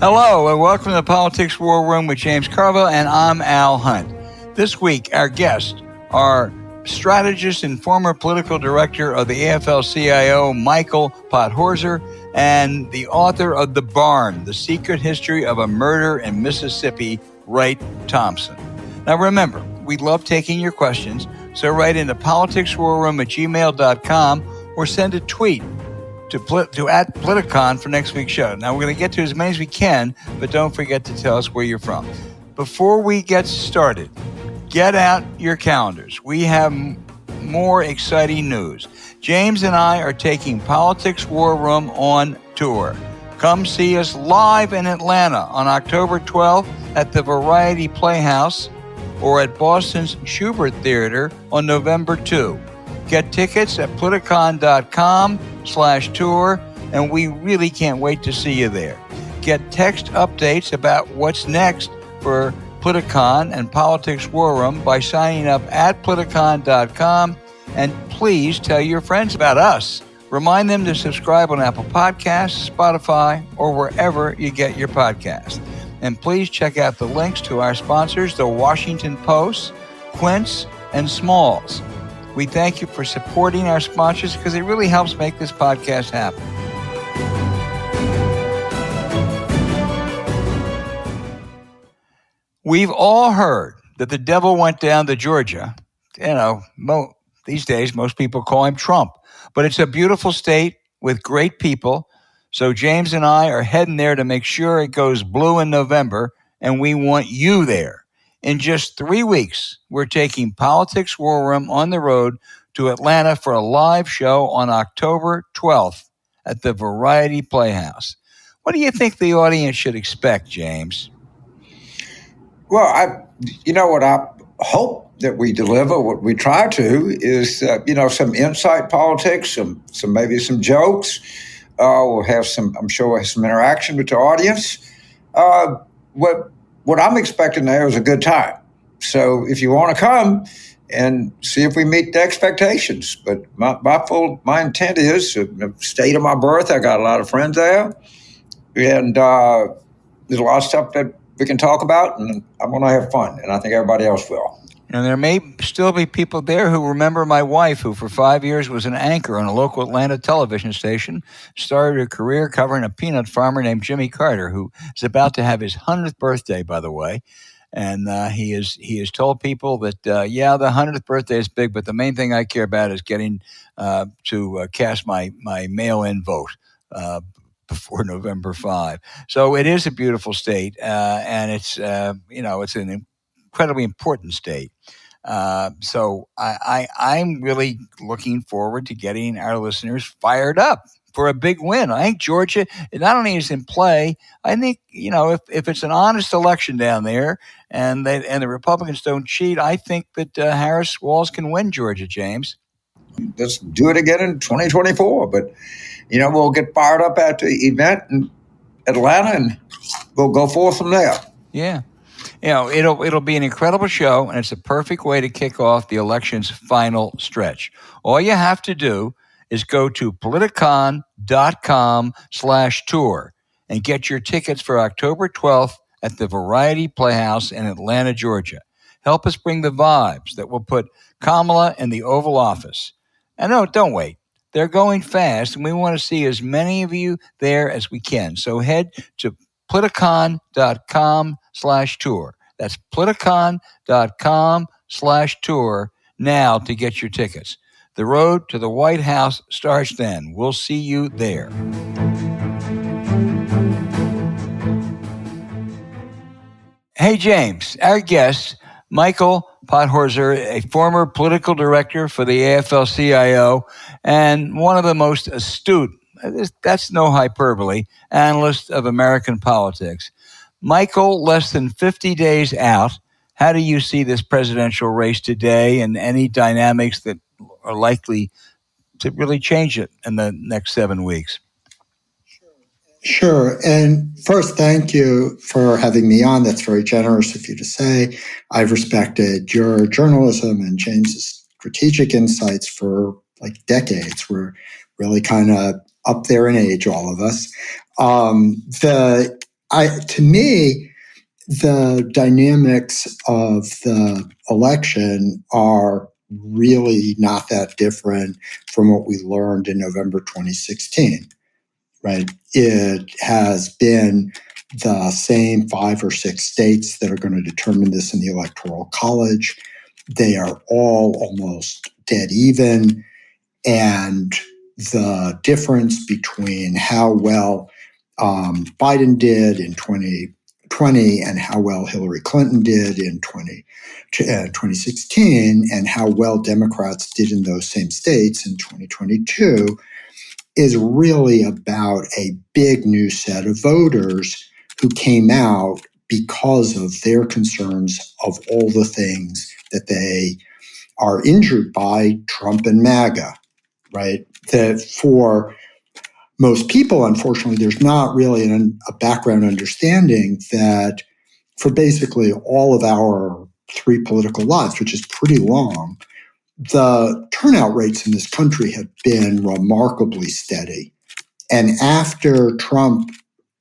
Hello, and welcome to the Politics War Room with James Carville, and I'm Al Hunt. This week, our guests are strategist and former political director of the AFL-CIO, Michael Podhorzer, and the author of The Barn, The Secret History of a Murder in Mississippi, Wright Thompson. Now remember, we love taking your questions, so write into politicswarroom@gmail.com or send a tweet to @Politicon for next week's show. Now, we're going to get to as many as we can, but don't forget to tell us where you're from. Before we get started, get out your calendars. We have more exciting news. James and I are taking Politics War Room on tour. Come see us live in Atlanta on October 12th at the Variety Playhouse or at Boston's Schubert Theater on November 2. Get tickets at politicon.com/tour, and we really can't wait to see you there. Get text updates about what's next for Politicon and Politics War Room by signing up at politicon.com, and please tell your friends about us. Remind them to subscribe on Apple Podcasts, Spotify, or wherever you get your podcasts. And please check out the links to our sponsors, the Washington Post, Quince, and Smalls. We thank you for supporting our sponsors because it really helps make this podcast happen. We've all heard that the devil went down to Georgia. These days, most people call him Trump. But it's a beautiful state with great people. So James and I are heading there to make sure it goes blue in November, and we want you there. In just 3 weeks, we're taking Politics War Room on the road to Atlanta for a live show on October 12th at the Variety Playhouse. What do you think the audience should expect, James? Well, what I hope that we deliver, what we try to, is some insight politics, maybe some jokes. We'll have some interaction with the audience. What I'm expecting there is a good time. So if you want to come and see if we meet the expectations, but my intent is the state of my birth. I got a lot of friends there, and there's a lot of stuff that we can talk about, and I'm going to have fun, and I think everybody else will. And there may still be people there who remember my wife, who for 5 years was an anchor on a local Atlanta television station, started her career covering a peanut farmer named Jimmy Carter, who is about to have his 100th birthday, by the way. And he has told people that, the 100th birthday is big, but the main thing I care about is getting to cast my mail-in vote before November 5. So it is a beautiful state, and it's an incredibly important state. So I'm really looking forward to getting our listeners fired up for a big win. I think Georgia, not only is in play, I think, if it's an honest election down there and the Republicans don't cheat, I think that Harris Walz can win Georgia, James. Let's do it again in 2024. But, we'll get fired up at the event in Atlanta and we'll go forth from there. Yeah. It'll be an incredible show, and it's a perfect way to kick off the election's final stretch. All you have to do is go to politicon.com/tour and get your tickets for October 12th at the Variety Playhouse in Atlanta, Georgia. Help us bring the vibes that will put Kamala in the Oval Office. And no, don't wait. They're going fast, and we want to see as many of you there as we can. So head to politicon.com/tour. That's politicon.com/tour now to get your tickets. The road to the White House starts then. We'll see you there. Hey, James, our guest, Michael Podhorzer, a former political director for the AFL-CIO and one of the most astute, that's no hyperbole, analysts of American politics. Michael, less than 50 days out, how do you see this presidential race today and any dynamics that are likely to really change it in the next 7 weeks? Sure. And first, thank you for having me on. That's very generous of you to say. I've respected your journalism and James's strategic insights for decades. We're really kind of up there in age, all of us. The To me, the dynamics of the election are really not that different from what we learned in November 2016, right? It has been the same 5 or 6 states that are going to determine this in the Electoral College. They are all almost dead even. And the difference between how well Biden did in 2020 and how well Hillary Clinton did in 2016 and how well Democrats did in those same states in 2022 is really about a big new set of voters who came out because of their concerns of all the things that they are injured by Trump and MAGA, right? That for most people, unfortunately, there's not really a background understanding that for basically all of our 3 political lives, which is pretty long, the turnout rates in this country have been remarkably steady. And after Trump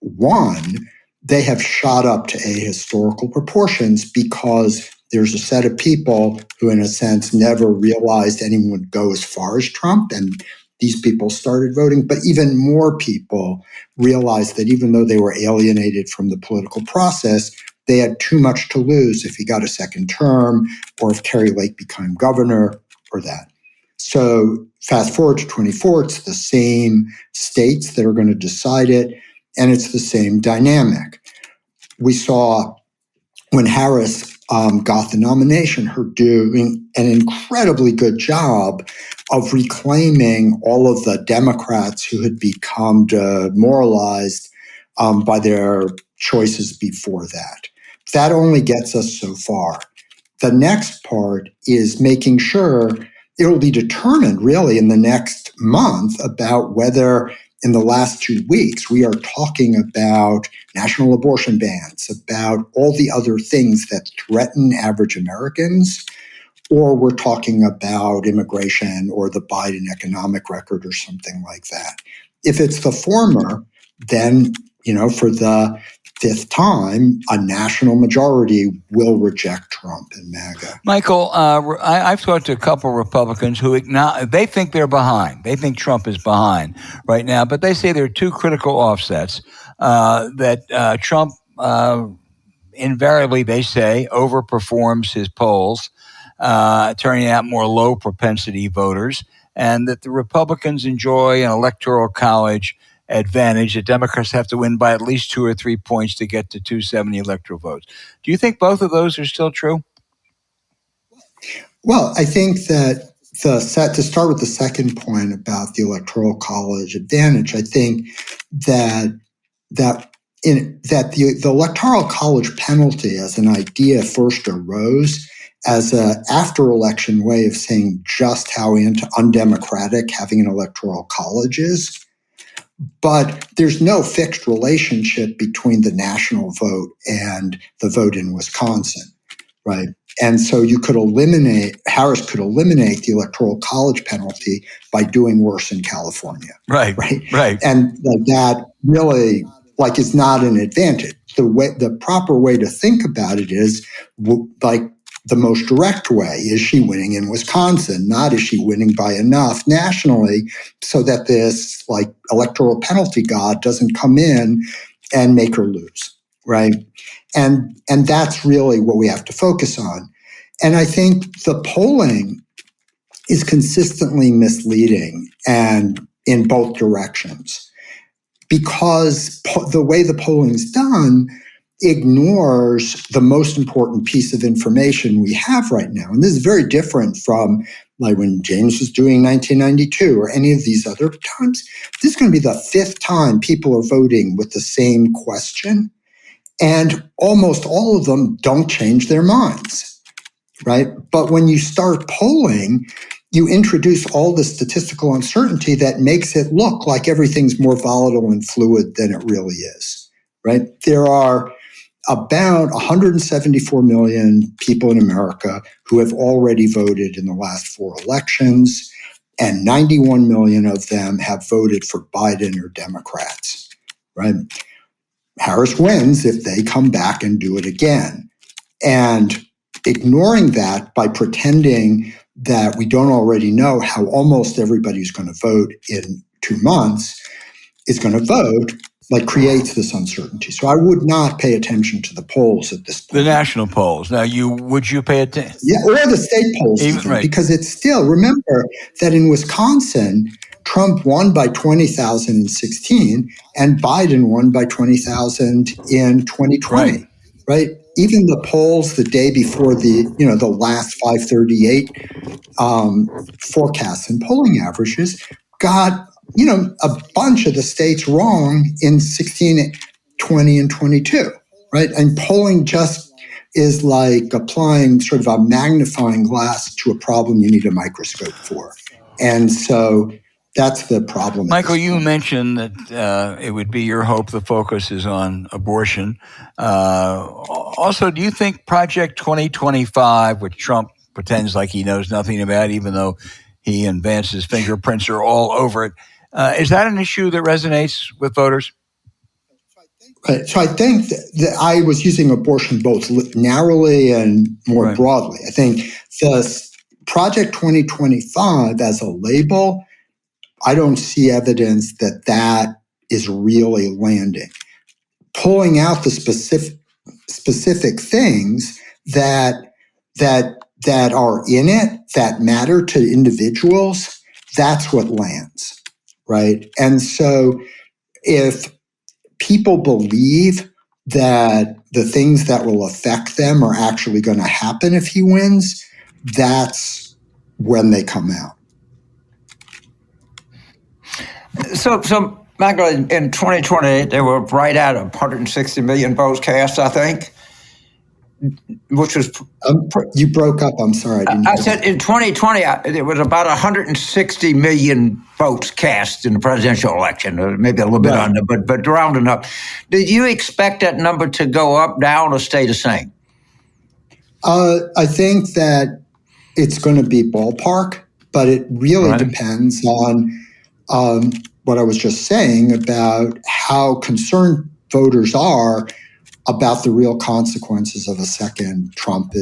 won, they have shot up to ahistorical proportions because there's a set of people who, in a sense, never realized anyone would go as far as Trump, and these people started voting. But even more people realized that even though they were alienated from the political process, they had too much to lose if he got a second term or if Terry Lake became governor or that. So fast forward to 24, it's the same states that are going to decide it, and it's the same dynamic. We saw when Harris got the nomination, her doing an incredibly good job of reclaiming all of the Democrats who had become demoralized by their choices before that. That only gets us so far. The next part is making sure it will be determined really in the next month about whether in the last 2 weeks we are talking about national abortion bans, about all the other things that threaten average Americans, or we're talking about immigration or the Biden economic record or something like that. If it's the former, then, for the 5th time, a national majority will reject Trump and MAGA. Michael, I've talked to a couple of Republicans who they think they're behind. They think Trump is behind right now, but they say there are 2 critical offsets that Trump invariably, they say, overperforms his polls, turning out more low propensity voters, and that the Republicans enjoy an electoral college advantage. The Democrats have to win by at least 2 or 3 points to get to 270 electoral votes. Do you think both of those are still true? Well, I think that to start with the second point about the electoral college advantage, I think that the electoral college penalty as an idea first arose as an after-election way of saying just how undemocratic having an electoral college is. But there's no fixed relationship between the national vote and the vote in Wisconsin, right? And so Harris could eliminate the electoral college penalty by doing worse in California. Right. And that really is not an advantage. The proper way to think about it is the most direct way. Is she winning in Wisconsin? Not is she winning by enough nationally so that this electoral penalty god doesn't come in and make her lose, right? And that's really what we have to focus on. And I think the polling is consistently misleading and in both directions because the way the polling is done ignores the most important piece of information we have right now. And this is very different from when James was doing 1992 or any of these other times. This is going to be the 5th time people are voting with the same question. And almost all of them don't change their minds, right? But when you start polling, you introduce all the statistical uncertainty that makes it look like everything's more volatile and fluid than it really is, right? There are about 174 million people in America who have already voted in the last 4 elections, and 91 million of them have voted for Biden or Democrats, right? Harris wins if they come back and do it again. And ignoring that by pretending that we don't already know how almost everybody who's going to vote in 2 months is going to vote, like, creates this uncertainty. So I would not pay attention to the polls at this point. The national polls. Now, would you pay attention? Yeah, or the state polls, even, right. Because it's still, remember that in Wisconsin, Trump won by 20,000 in 2016, and Biden won by 20,000 in 2020, right? Even the polls the day before the last 538 forecasts and polling averages got, a bunch of the states wrong in 16, 20, and 22, right? And polling just is like applying sort of a magnifying glass to a problem you need a microscope for. And so that's the problem. Michael, you mentioned that it would be your hope the focus is on abortion. Also, do you think Project 2025, which Trump pretends like he knows nothing about, even though he and Vance's fingerprints are all over it, is that an issue that resonates with voters? Right. So I think that I was using abortion both narrowly and more broadly. I think the Project 2025 as a label, I don't see evidence that that is really landing. Pulling out the specific things that are in it, that matter to individuals, that's what lands, right? And so if people believe that the things that will affect them are actually going to happen if he wins, that's when they come out. So Michael, in 2020, there were right out of 160 million votes cast, I think, which was... you broke up, I'm sorry. I said in 2020, there was about 160 million votes cast in the presidential election, maybe a little bit under, but rounding up. Did you expect that number to go up, down, or stay the same? I think that it's going to be ballpark, but it really depends on what I was just saying about how concerned voters are about the real consequences of a second Trump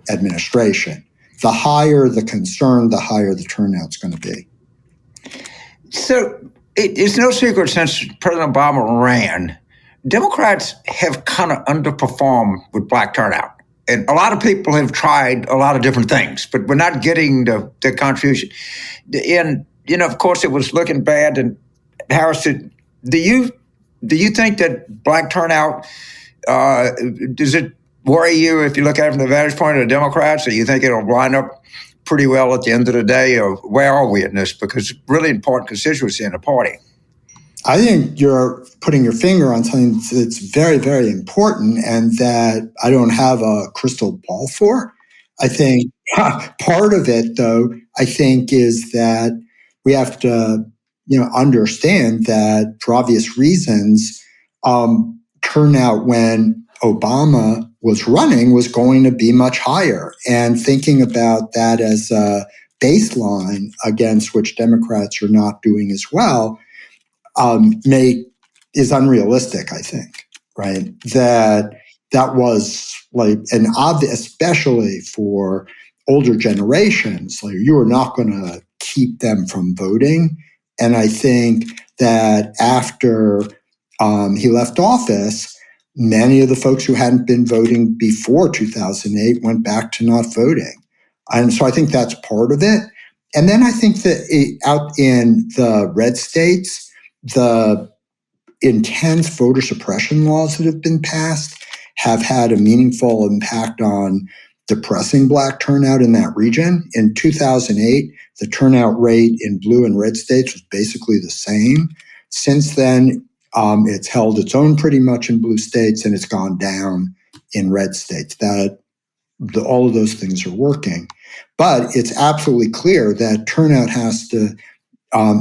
administration. The higher the concern, the higher the turnout's going to be. So it's no secret since President Obama ran, Democrats have kind of underperformed with black turnout. And a lot of people have tried a lot of different things, but we're not getting the contribution. And, of course, it was looking bad. And Harris said, do you think that black turnout, does it worry you if you look at it from the vantage point of the Democrats, or you think it'll line up pretty well at the end of the day? Or where are we in this? Because it's really important constituency in the party. I think you're putting your finger on something that's very, very important and that I don't have a crystal ball for. I think part of it, though, I think is that we have to, understand that for obvious reasons, turnout when Obama was running was going to be much higher. And thinking about that as a baseline against which Democrats are not doing as well is unrealistic, I think, right? That was like an obvious, especially for older generations, like you are not going to keep them from voting. And I think that after he left office, many of the folks who hadn't been voting before 2008 went back to not voting. And so I think that's part of it. And then I think that out in the red states, the intense voter suppression laws that have been passed have had a meaningful impact on depressing black turnout in that region. In 2008, the turnout rate in blue and red states was basically the same. Since then, it's held its own pretty much in blue states, and it's gone down in red states. All of those things are working. But it's absolutely clear that turnout has to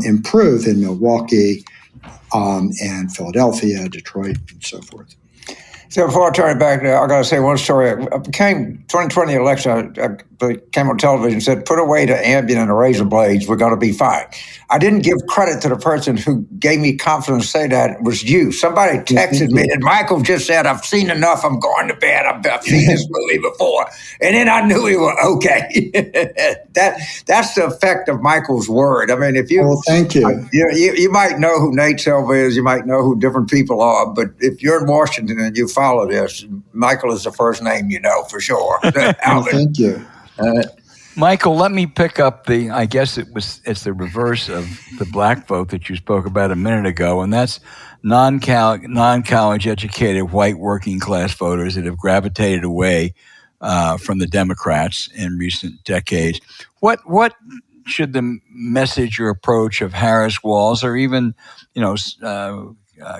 improve in Milwaukee and Philadelphia, Detroit, and so forth. So before I turn it back, I got to say one story. I became 2020 election. I came on television and said, "Put away the Ambien and the razor blades. We're going to be fine." I didn't give credit to the person who gave me confidence to say that. It was you. Somebody texted me, and Michael just said, "I've seen enough. I'm going to bed. I've seen this movie before," and then I knew he was okay. That's the effect of Michael's word. I mean, if you, well, thank you. You might know who Nate Silva is. You might know who different people are, but if you're in Washington and you follow this, Michael is the first name you know for sure. Well, thank you. Michael, let me pick up I guess it's the reverse of the black vote that you spoke about a minute ago, and that's non-college educated white working class voters that have gravitated away from the Democrats in recent decades. What should the message or approach of Harris Walz, or even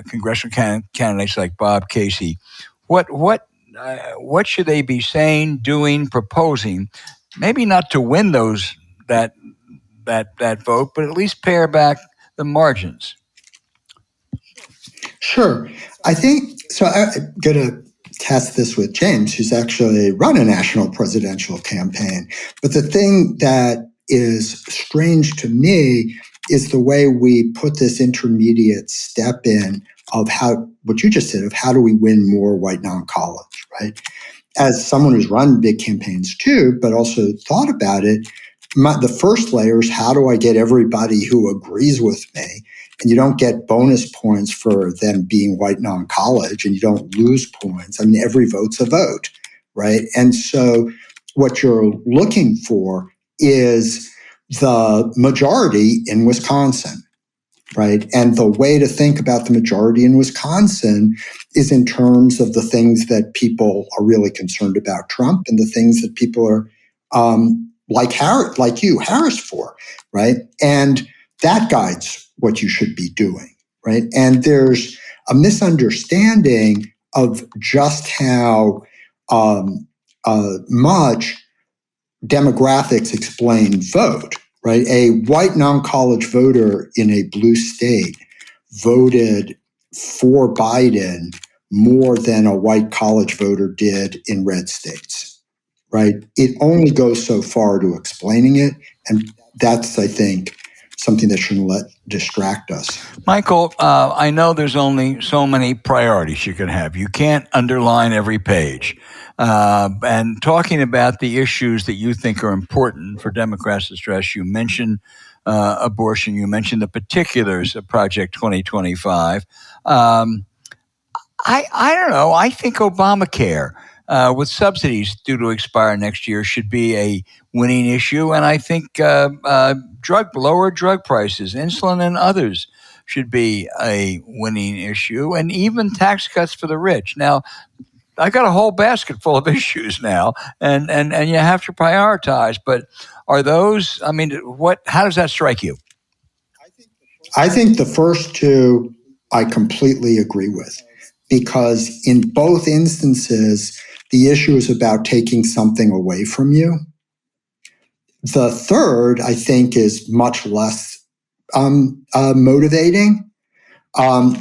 congressional candidates like Bob Casey, what should they be saying, doing, proposing? Maybe not to win that vote, but at least pare back the margins. Sure. I think so. I'm going to test this with James, who's actually run a national presidential campaign. But the thing that is strange to me is the way we put this intermediate step in of what you just said, of how do we win more white non-college, right? As someone who's run big campaigns too, but also thought about it, the first layer is how do I get everybody who agrees with me? And you don't get bonus points for them being white non-college, and you don't lose points. I mean, every vote's a vote, right? And so what you're looking for is the majority in Wisconsin, right? And the way to think about the majority in Wisconsin is in terms of the things that people are really concerned about Trump and the things that people are like Harris for, right? And that guides what you should be doing, right? And there's a misunderstanding of just how much demographics explain vote, right? A white non-college voter in a blue state voted for Biden more than a white college voter did in red states, right? It only goes so far to explaining it. And that's, I think, something that shouldn't let distract us. Michael, I know there's only so many priorities you can have. You can't underline every page. And talking about the issues that you think are important for Democrats to stress, you mentioned abortion, you mentioned the particulars of Project 2025. I don't know. I think Obamacare with subsidies due to expire next year should be a winning issue. And I think lower drug prices, insulin and others should be a winning issue, and even tax cuts for the rich. Now, I got a whole basket full of issues now, and you have to prioritize. But are those, I mean, how does that strike you? I think the first two I completely agree with, because in both instances, the issue is about taking something away from you. The third, I think, is much less motivating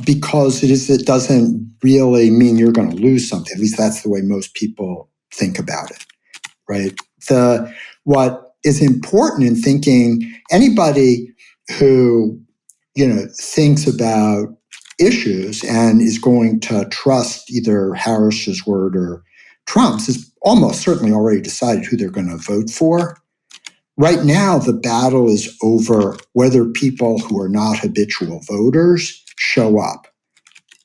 because it doesn't really mean you're going to lose something. At least that's the way most people think about it, right? What is important in thinking, anybody who thinks about issues and is going to trust either Harris's word or Trump's is almost certainly already decided who they're going to vote for. Right now, the battle is over whether people who are not habitual voters show up.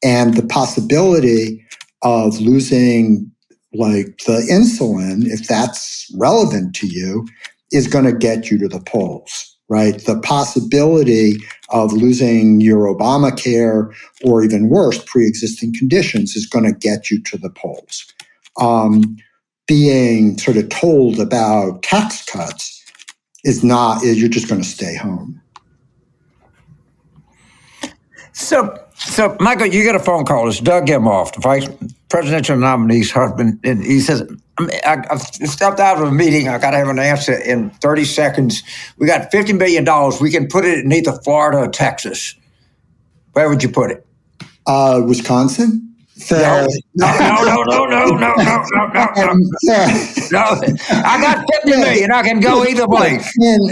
And the possibility of losing like the insulin, if that's relevant to you, is going to get you to the polls, right? The possibility of losing your Obamacare or even worse, pre-existing conditions is going to get you to the polls. Being sort of told about tax cuts is not, you're just going to stay home. So Michael, you get a phone call. It's Doug Emhoff, the vice presidential nominee's husband, and he says, I've stepped out of a meeting. I got to have an answer in 30 seconds. We got $50 million. We can put it in either Florida or Texas. Where would you put it? Wisconsin. So, No. I got 50 million. I can go either place. And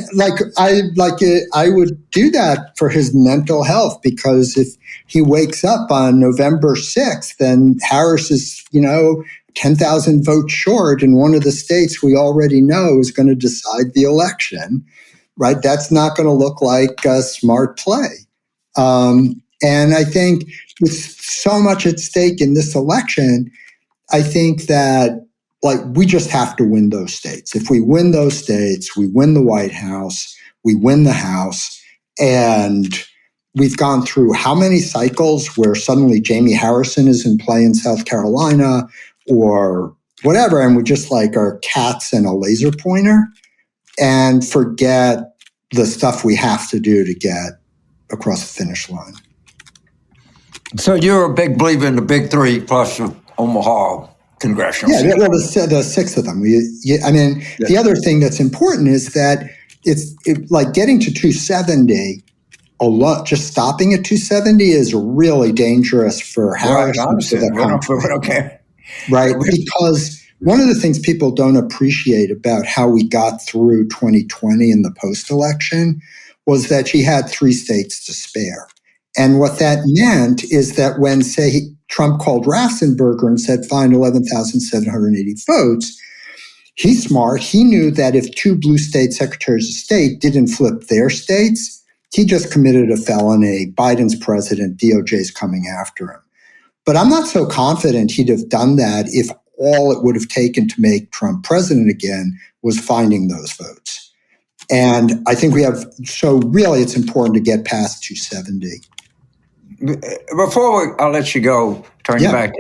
I would do that for his mental health, because if he wakes up on November 6th, then Harris is, 10,000 votes short in one of the states we already know is going to decide the election, right? That's not going to look like a smart play. And I think with so much at stake in this election, I think that we just have to win those states. If we win those states, we win the White House, we win the House, and we've gone through how many cycles where suddenly Jamie Harrison is in play in South Carolina or whatever, and we just are cats and a laser pointer and forget the stuff we have to do to get across the finish line. So you're a big believer in the big three plus Omaha congressional seat. Yeah, well, the six of them. The other thing that's important is that it's getting to 270. Just stopping at 270 is really dangerous for Harris and for the country. Okay. Right, because one of the things people don't appreciate about how we got through 2020 in the post-election was that she had 3 states to spare. And what that meant is that when, say, Trump called Ratzenberger and said, find 11,780 votes, he's smart. He knew that if 2 blue state secretaries of state didn't flip their states, he just committed a felony. Biden's president, DOJ's coming after him. But I'm not so confident he'd have done that if all it would have taken to make Trump president again was finding those votes. And I think so really it's important to get past 270. Before I'll let you go, turn you back.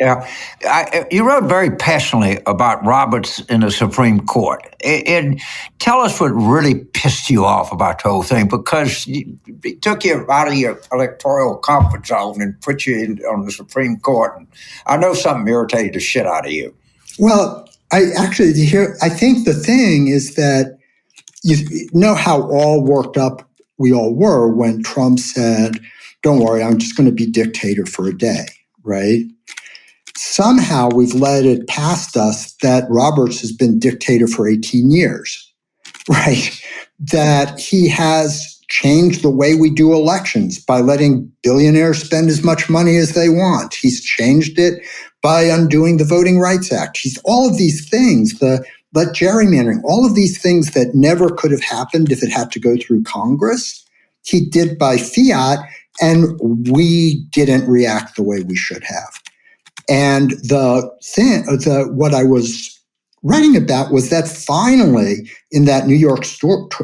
You wrote very passionately about Roberts in the Supreme Court. And tell us what really pissed you off about the whole thing, because it took you out of your electoral comfort zone and put you on the Supreme Court. And I know something irritated the shit out of you. Well, I think the thing is that you know how all worked up we all were when Trump said, don't worry, I'm just going to be dictator for a day, right? Somehow we've let it past us that Roberts has been dictator for 18 years, right? That he has changed the way we do elections by letting billionaires spend as much money as they want. He's changed it by undoing the Voting Rights Act. He's all of these things, the gerrymandering, all of these things that never could have happened if it had to go through Congress, he did by fiat. And we didn't react the way we should have. And what I was writing about was that finally, in that New York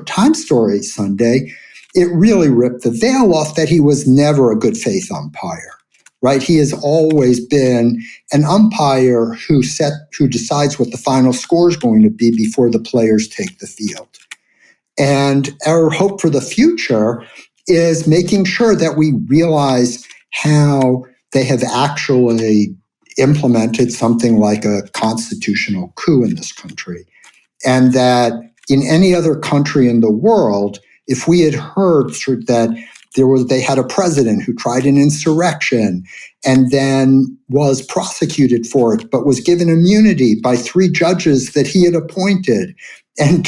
Times story Sunday, it really ripped the veil off that he was never a good faith umpire, right? He has always been an umpire who decides what the final score is going to be before the players take the field. And our hope for the future is making sure that we realize how they have actually implemented something like a constitutional coup in this country. And that in any other country in the world, if we had heard that they had a president who tried an insurrection and then was prosecuted for it, but was given immunity by 3 judges that he had appointed. And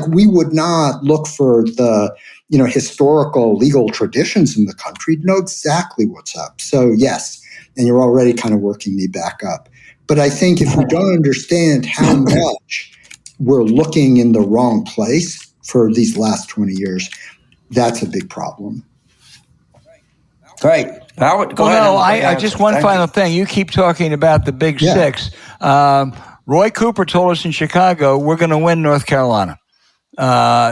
we would not look for the historical legal traditions in the country to know exactly what's up. So yes, and you're already kind of working me back up. But I think if we don't understand how much we're looking in the wrong place for these last 20 years, that's a big problem. Great. Howard, go ahead. I just one final thing. You keep talking about the big 6. Roy Cooper told us in Chicago, we're going to win North Carolina.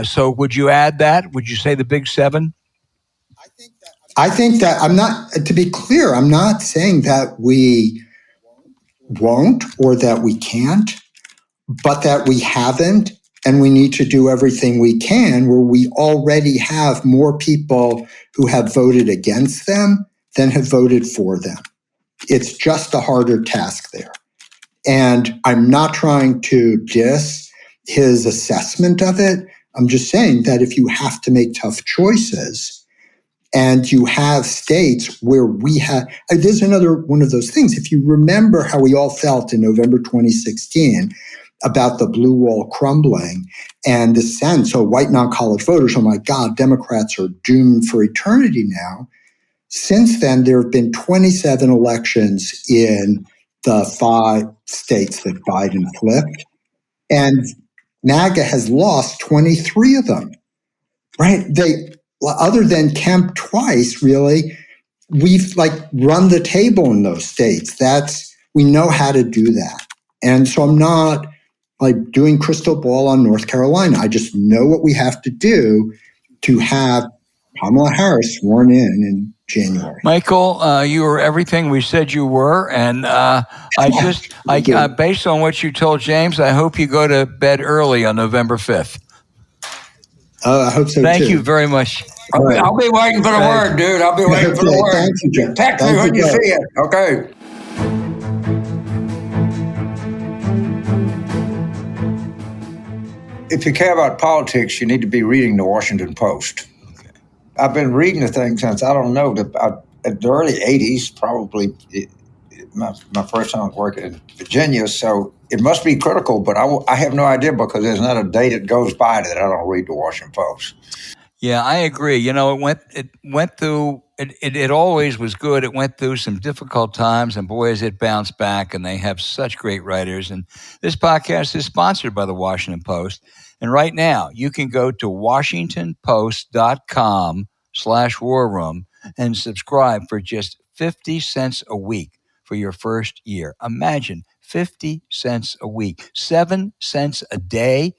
So would you add that? Would you say the big 7? I think that I'm not, to be clear, I'm not saying that we won't or that we can't, but that we haven't, and we need to do everything we can where we already have more people who have voted against them than have voted for them. It's just a harder task there. And I'm not trying to diss his assessment of it. I'm just saying that if you have to make tough choices, And you have states where we have, there's another one of those things. If you remember how we all felt in November 2016 about the blue wall crumbling and the sense, white non-college voters, oh my God, Democrats are doomed for eternity now. Since then, there have been 27 elections in the 5 states that Biden flipped, and MAGA has lost 23 of them, right? Other than Kemp twice, really, we've run the table in those states. We know how to do that. And so I'm not doing crystal ball on North Carolina. I just know what we have to do to have Kamala Harris sworn in January. Michael, you were everything we said you were, and based on what you told James, I hope you go to bed early on November 5th. I hope so, Thank too. you very much. I'll be waiting for the word, dude. I'll be waiting for the word. Thank you, Jeff. Text me when you see it. Okay. If you care about politics, you need to be reading the Washington Post. Okay. I've been reading the thing since, at the early 80s, probably my first time working in Virginia, so it must be critical, but I have no idea because there's not a day that goes by that I don't read the Washington Post. Yeah, I agree. It went through, it always was good. It went through some difficult times, and boy, has it bounced back, and they have such great writers. And this podcast is sponsored by the Washington Post. And right now, you can go to WashingtonPost.com/war room and subscribe for just 50 cents a week for your first year. Imagine 50 cents a week, 7 cents a day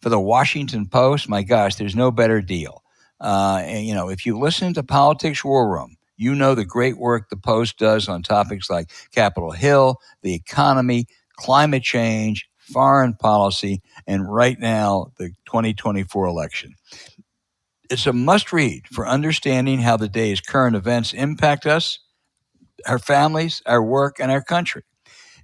for the Washington Post. My gosh, there's no better deal. If you listen to Politics War Room, you know the great work the Post does on topics like Capitol Hill, the economy, climate change, foreign policy, and right now, the 2024 election. It's a must-read for understanding how the day's current events impact us, our families, our work, and our country.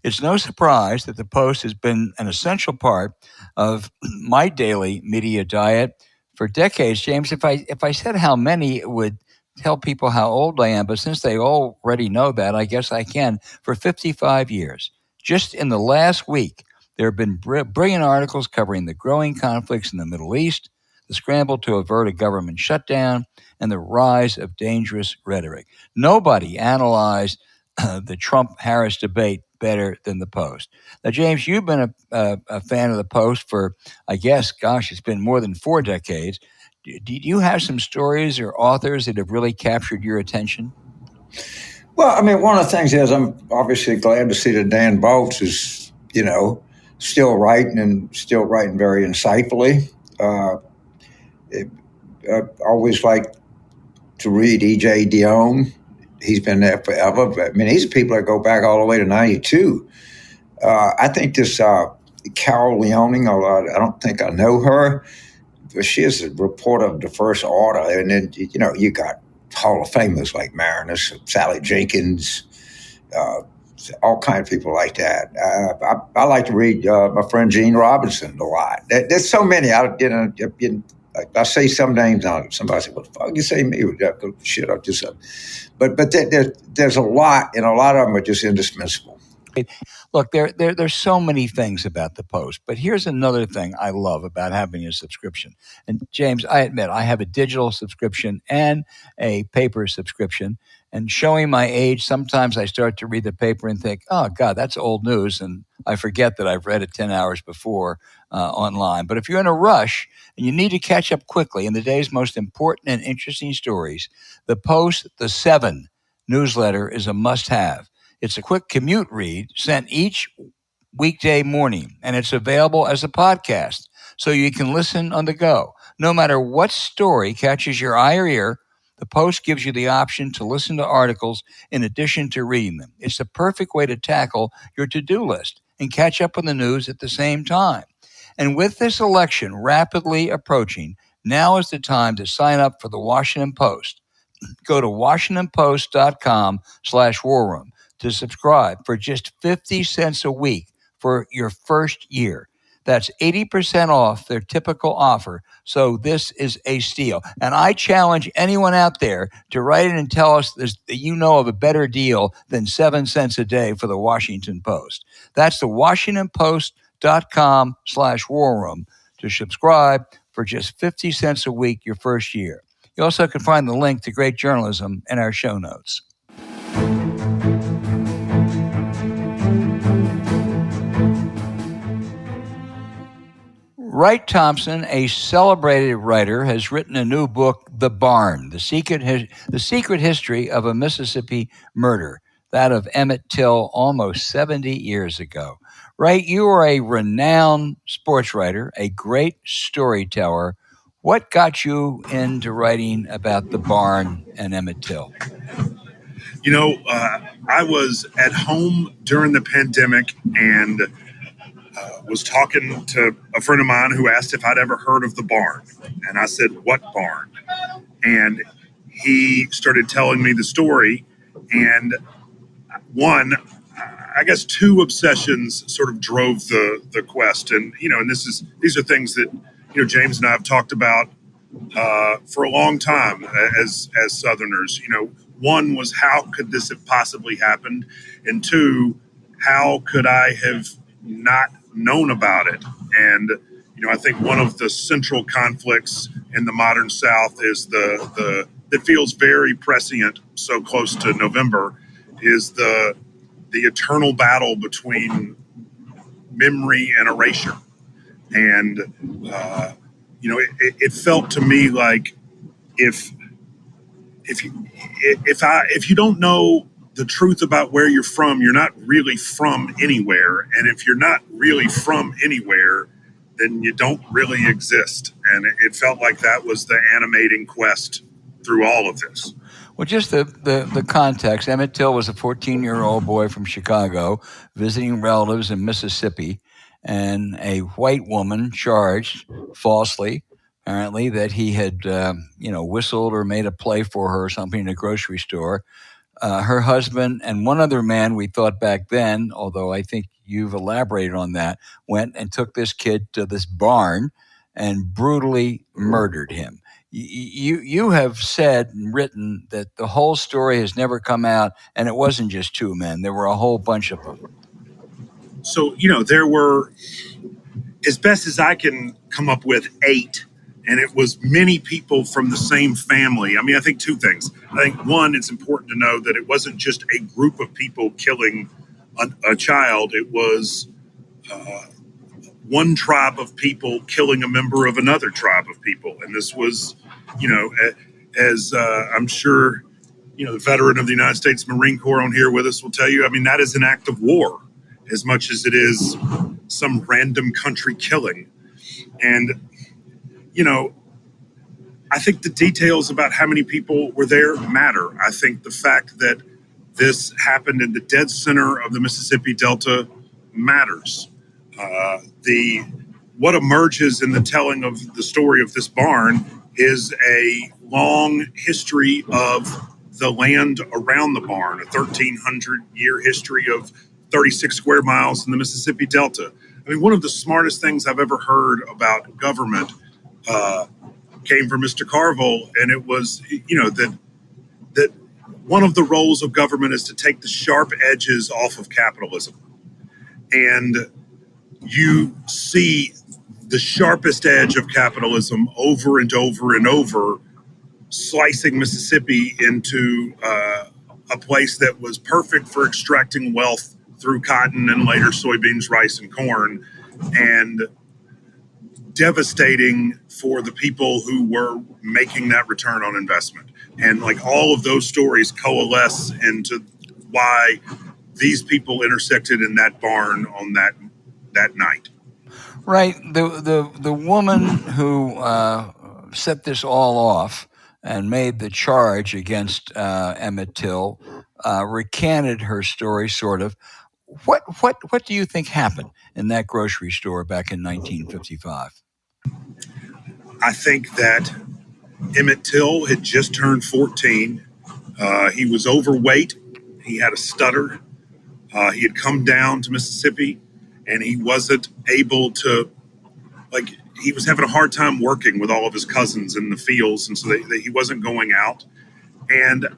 It's no surprise that the Post has been an essential part of my daily media diet for decades. James, if I said how many, it would tell people how old I am, but since they already know that, I guess I can. For 55 years. Just in the last week, there have been brilliant articles covering the growing conflicts in the Middle East, the scramble to avert a government shutdown, and the rise of dangerous rhetoric. Nobody analyzed the Trump-Harris debate better than the Post. Now, James, you've been a fan of the Post for, I guess, it's been more than 4 decades. Do you have some stories or authors that have really captured your attention? Well, one of the things is I'm obviously glad to see that Dan Baltz is, still writing very insightfully. I always like to read E.J. Dionne. He's been there forever. But, these are people that go back all the way to 92. I think this Carol Leoning, although I don't think I know her, but she is a reporter of the First Order. And then, you got Hall of Famers like Marinus, Sally Jenkins, all kinds of people like that. I like to read my friend Gene Robinson a lot. There's so many. I say some names on it. Somebody said, "What the fuck you say me?" Shit, I just. But there's a lot, and a lot of them are just indispensable. Look, there's so many things about the Post, but here's another thing I love about having a subscription. And James, I admit I have a digital subscription and a paper subscription. And showing my age, sometimes I start to read the paper and think, oh, God, that's old news. And I forget that I've read it 10 hours before online. But if you're in a rush and you need to catch up quickly in the day's most important and interesting stories, the Post, the 7 newsletter is a must-have. It's a quick commute read sent each weekday morning, and it's available as a podcast, so you can listen on the go. No matter what story catches your eye or ear, the Post gives you the option to listen to articles in addition to reading them. It's the perfect way to tackle your to-do list and catch up on the news at the same time. And with this election rapidly approaching, now is the time to sign up for the Washington Post. Go to WashingtonPost.com/war room to subscribe for just 50 cents a week for your first year. That's 80% off their typical offer. So this is a steal. And I challenge anyone out there to write in and tell us that you know of a better deal than 7 cents a day for the Washington Post. That's the WashingtonPost.com/war room to subscribe for just 50 cents a week your first year. You also can find the link to great journalism in our show notes. Wright Thompson, a celebrated writer, has written a new book, The Barn, The Secret History of a Mississippi Murder, that of Emmett Till almost 70 years ago. Wright, you are a renowned sports writer, a great storyteller. What got you into writing about The Barn and Emmett Till? I was at home during the pandemic and was talking to a friend of mine who asked if I'd ever heard of The Barn. And I said, "What barn?" And he started telling me the story. And I guess two obsessions sort of drove the quest. And, these are things that, James and I have talked about for a long time as Southerners. One was, how could this have possibly happened? And two, how could I have not known about it? And I think one of the central conflicts in the modern South is that feels very prescient, so close to November, is the eternal battle between memory and erasure. And it felt to me like if you don't know the truth about where you're from, you're not really from anywhere. And if you're not really from anywhere, then you don't really exist. And it felt like that was the animating quest through all of this. Well, just the context. Emmett Till was a 14-year-old boy from Chicago visiting relatives in Mississippi, and a white woman charged falsely, apparently, that he had whistled or made a play for her or something in a grocery store. Her husband and one other man, we thought back then, although I think you've elaborated on that, went and took this kid to this barn and brutally murdered him. You have said and written that the whole story has never come out, and it wasn't just two men. There were a whole bunch of them. So, there were, as best as I can come up with, 8. And it was many people from the same family. I mean, I think two things. I think, one, it's important to know that it wasn't just a group of people killing a child. It was one tribe of people killing a member of another tribe of people. And this was, as I'm sure, the veteran of the United States Marine Corps on here with us will tell you, I mean, that is an act of war as much as it is some random country killing. And I think the details about how many people were there matter. I think the fact that this happened in the dead center of the Mississippi Delta matters. What emerges in the telling of the story of this barn is a long history of the land around the barn, a 1,300-year history of 36 square miles in the Mississippi Delta. I mean, one of the smartest things I've ever heard about government came from Mr. Carville, and it was, that one of the roles of government is to take the sharp edges off of capitalism. And you see the sharpest edge of capitalism over and over and over, slicing Mississippi into a place that was perfect for extracting wealth through cotton and later soybeans, rice, and corn, and devastating for the people who were making that return on investment. And like all of those stories coalesce into why these people intersected in that barn on that night. Right. The woman who set this all off and made the charge against Emmett Till recanted her story, sort of. What do you think happened in that grocery store back in 1955? I think that Emmett Till had just turned 14. He was overweight. He had a stutter. He had come down to Mississippi, and he wasn't able to, he was having a hard time working with all of his cousins in the fields, and so he wasn't going out. And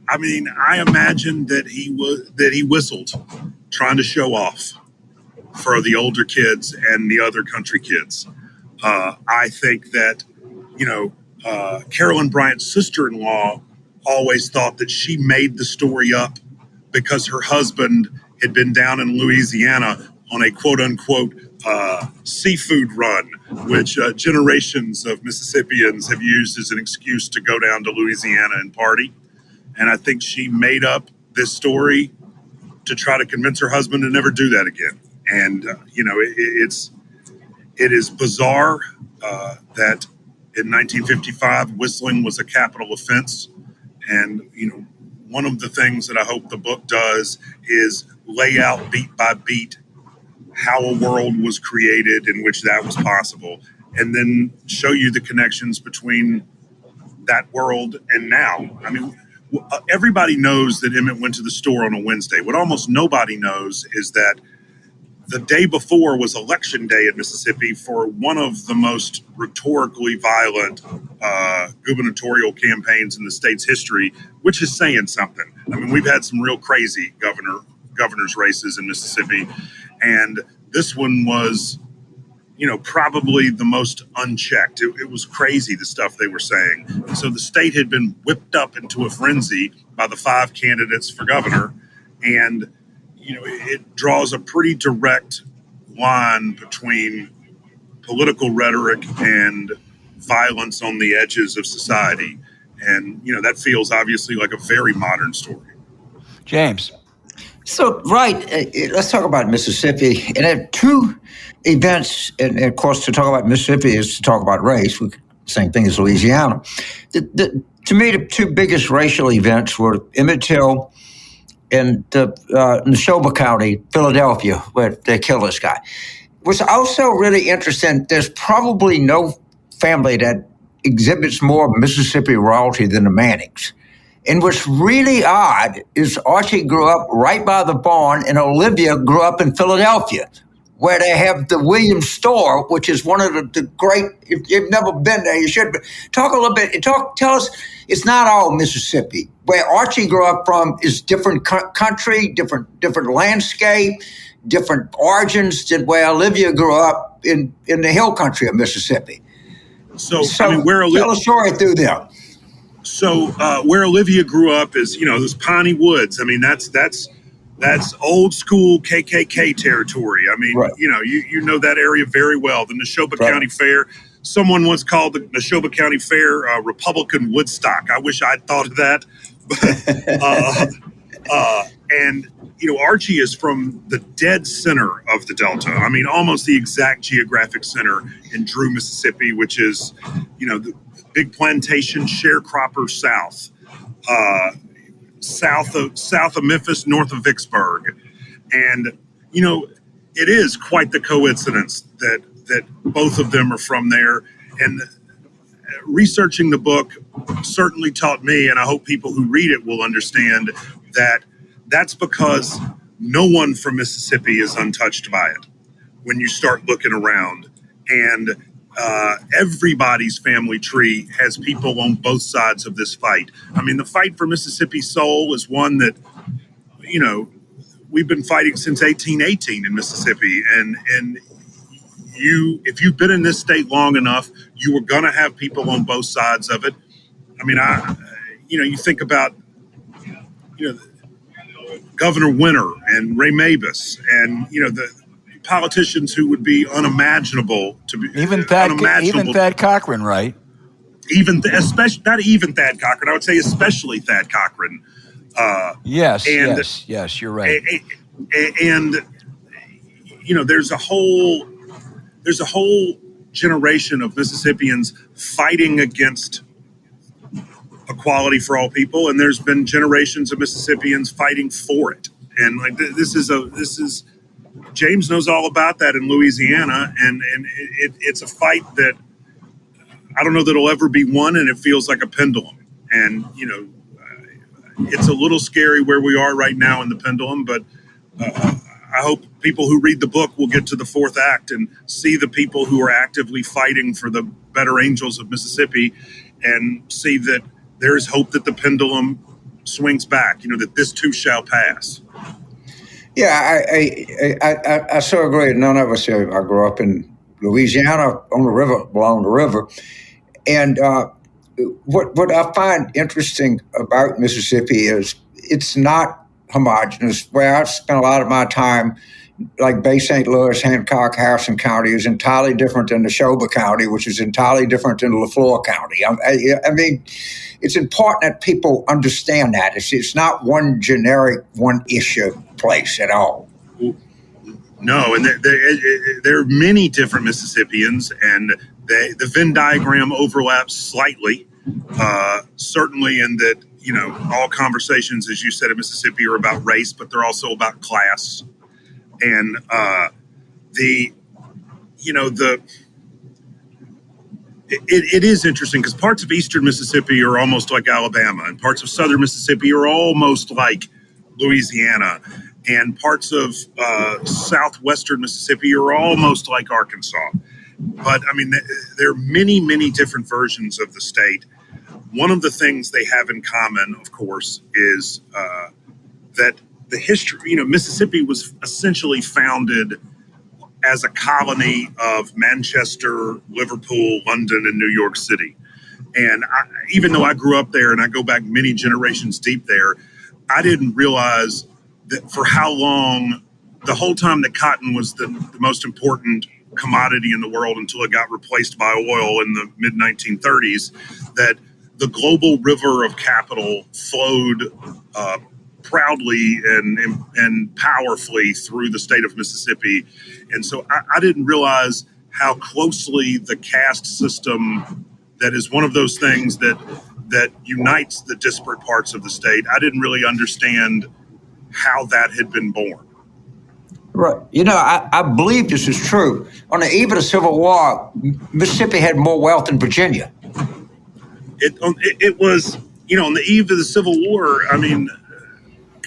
I mean, I imagine that he whistled, trying to show off for the older kids and the other country kids. I think that, Carolyn Bryant's sister-in-law always thought that she made the story up because her husband had been down in Louisiana on a quote-unquote seafood run, which generations of Mississippians have used as an excuse to go down to Louisiana and party. And I think she made up this story to try to convince her husband to never do that again. And, it is bizarre that in 1955, whistling was a capital offense. And, one of the things that I hope the book does is lay out beat by beat how a world was created in which that was possible, and then show you the connections between that world and now. I mean, everybody knows that Emmett went to the store on a Wednesday. What almost nobody knows is that the day before was Election Day in Mississippi for one of the most rhetorically violent gubernatorial campaigns in the state's history, which is saying something. I mean, we've had some real crazy governor's races in Mississippi, and this one was, probably the most unchecked. It was crazy, the stuff they were saying. And so the state had been whipped up into a frenzy by the 5 candidates for governor, and it draws a pretty direct line between political rhetoric and violence on the edges of society. And, that feels obviously like a very modern story. James. So, right, let's talk about Mississippi. And there are 2 events, and of course, to talk about Mississippi is to talk about race. Same thing as Louisiana. To me, the 2 biggest racial events were Emmett Till in Neshoba County, Philadelphia, where they killed this guy. What's also really interesting, there's probably no family that exhibits more Mississippi royalty than the Mannings. And what's really odd is Archie grew up right by the barn, and Olivia grew up in Philadelphia, where they have the Williams store, which is one of the great, if you've never been there, you should. But talk a little bit, tell us, it's not all Mississippi. Where Archie grew up from is different country, different landscape, different origins than where Olivia grew up in the hill country of Mississippi. So I mean, tell a story through them. So where Olivia grew up is, those piney woods. I mean, that's old school KKK territory. I mean, right. You know that area very well. The Neshoba County Fair. Someone once called the Neshoba County Fair Republican Woodstock. I wish I'd thought of that. And Archie is from the dead center of the Delta. I mean, almost the exact geographic center in Drew, Mississippi, which is, the big plantation sharecropper south of Memphis, north of Vicksburg. And, it is quite the coincidence that both of them are from there. And researching the book certainly taught me, and I hope people who read it will understand, that that's because no one from Mississippi is untouched by it when you start looking around. And everybody's family tree has people on both sides of this fight. I mean, the fight for Mississippi soul is one that, we've been fighting since 1818 in Mississippi. And if you've been in this state long enough, you were going to have people on both sides of it. I mean, you think about, Governor Winter and Ray Mabus and, the politicians who would be unimaginable to be. Even Thad Cochran, right? Especially not even Thad Cochran. I would say especially Thad Cochran. Yes, you're right. And there's a whole generation of Mississippians fighting against equality for all people, and there's been generations of Mississippians fighting for it. And this is James knows all about that in Louisiana, and it's a fight that I don't know that it'll ever be won, and it feels like a pendulum. And it's a little scary where we are right now in the pendulum, but I hope people who read the book will get to the fourth act and see the people who are actively fighting for the better angels of Mississippi, and see that there is hope that the pendulum swings back, that this too shall pass. Yeah, I so agree. None of us, I grew up in Louisiana on the river, along the river. And what I find interesting about Mississippi is it's not homogenous. Where I've spent a lot of my time, like Bay St. Louis, Hancock, Harrison County, is entirely different than Neshoba County, which is entirely different than Lafleur County. I mean, it's important that people understand that. It's not one generic, one issue place at all. No, and there are many different Mississippians, and the Venn diagram overlaps slightly, certainly in that, all conversations, as you said, in Mississippi are about race, but they're also about class. And it is interesting because parts of eastern Mississippi are almost like Alabama, and parts of southern Mississippi are almost like Louisiana, and parts of southwestern Mississippi are almost like Arkansas. But I mean, there are many, many different versions of the state. One of the things they have in common, of course, is that the history, Mississippi was essentially founded as a colony of Manchester, Liverpool, London, and New York City. And even though I grew up there and I go back many generations deep there, I didn't realize that for how long, the whole time that cotton was the most important commodity in the world until it got replaced by oil in the mid-1930s, that the global river of capital flowed proudly and powerfully through the state of Mississippi. And so I didn't realize how closely the caste system, that is one of those things that unites the disparate parts of the state, I didn't really understand how that had been born. Right. I believe this is true. On the eve of the Civil War, Mississippi had more wealth than Virginia. It was, on the eve of the Civil War, I mean,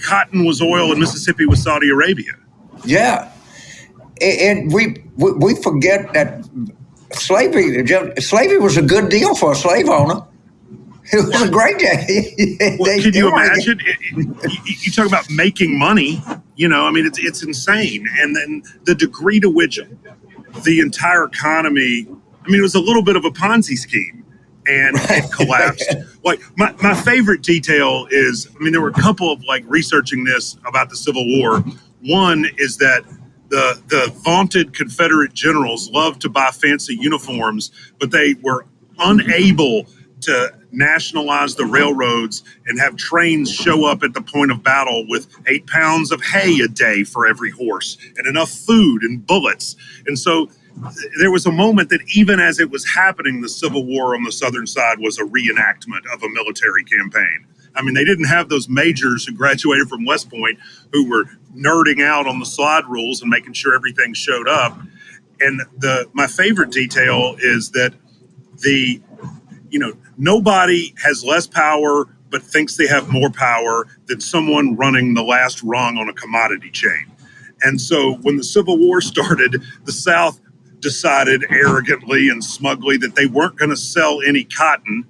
cotton was oil and Mississippi was Saudi Arabia. Yeah. And we forget that slavery was a good deal for a slave owner. It was a great day. Can you imagine? You talk about making money, it's insane. And then the degree to which the entire economy, it was a little bit of a Ponzi scheme. And it collapsed. Like my favorite detail is, there were a couple of researching this about the Civil War. One is that the vaunted Confederate generals loved to buy fancy uniforms, but they were unable to nationalize the railroads and have trains show up at the point of battle with 8 pounds of hay a day for every horse and enough food and bullets. And so there was a moment that even as it was happening, the Civil War on the southern side was a reenactment of a military campaign. They didn't have those majors who graduated from West Point who were nerding out on the slide rules and making sure everything showed up. And my favorite detail is that nobody has less power but thinks they have more power than someone running the last rung on a commodity chain. And so when the Civil War started, the South decided arrogantly and smugly that they weren't going to sell any cotton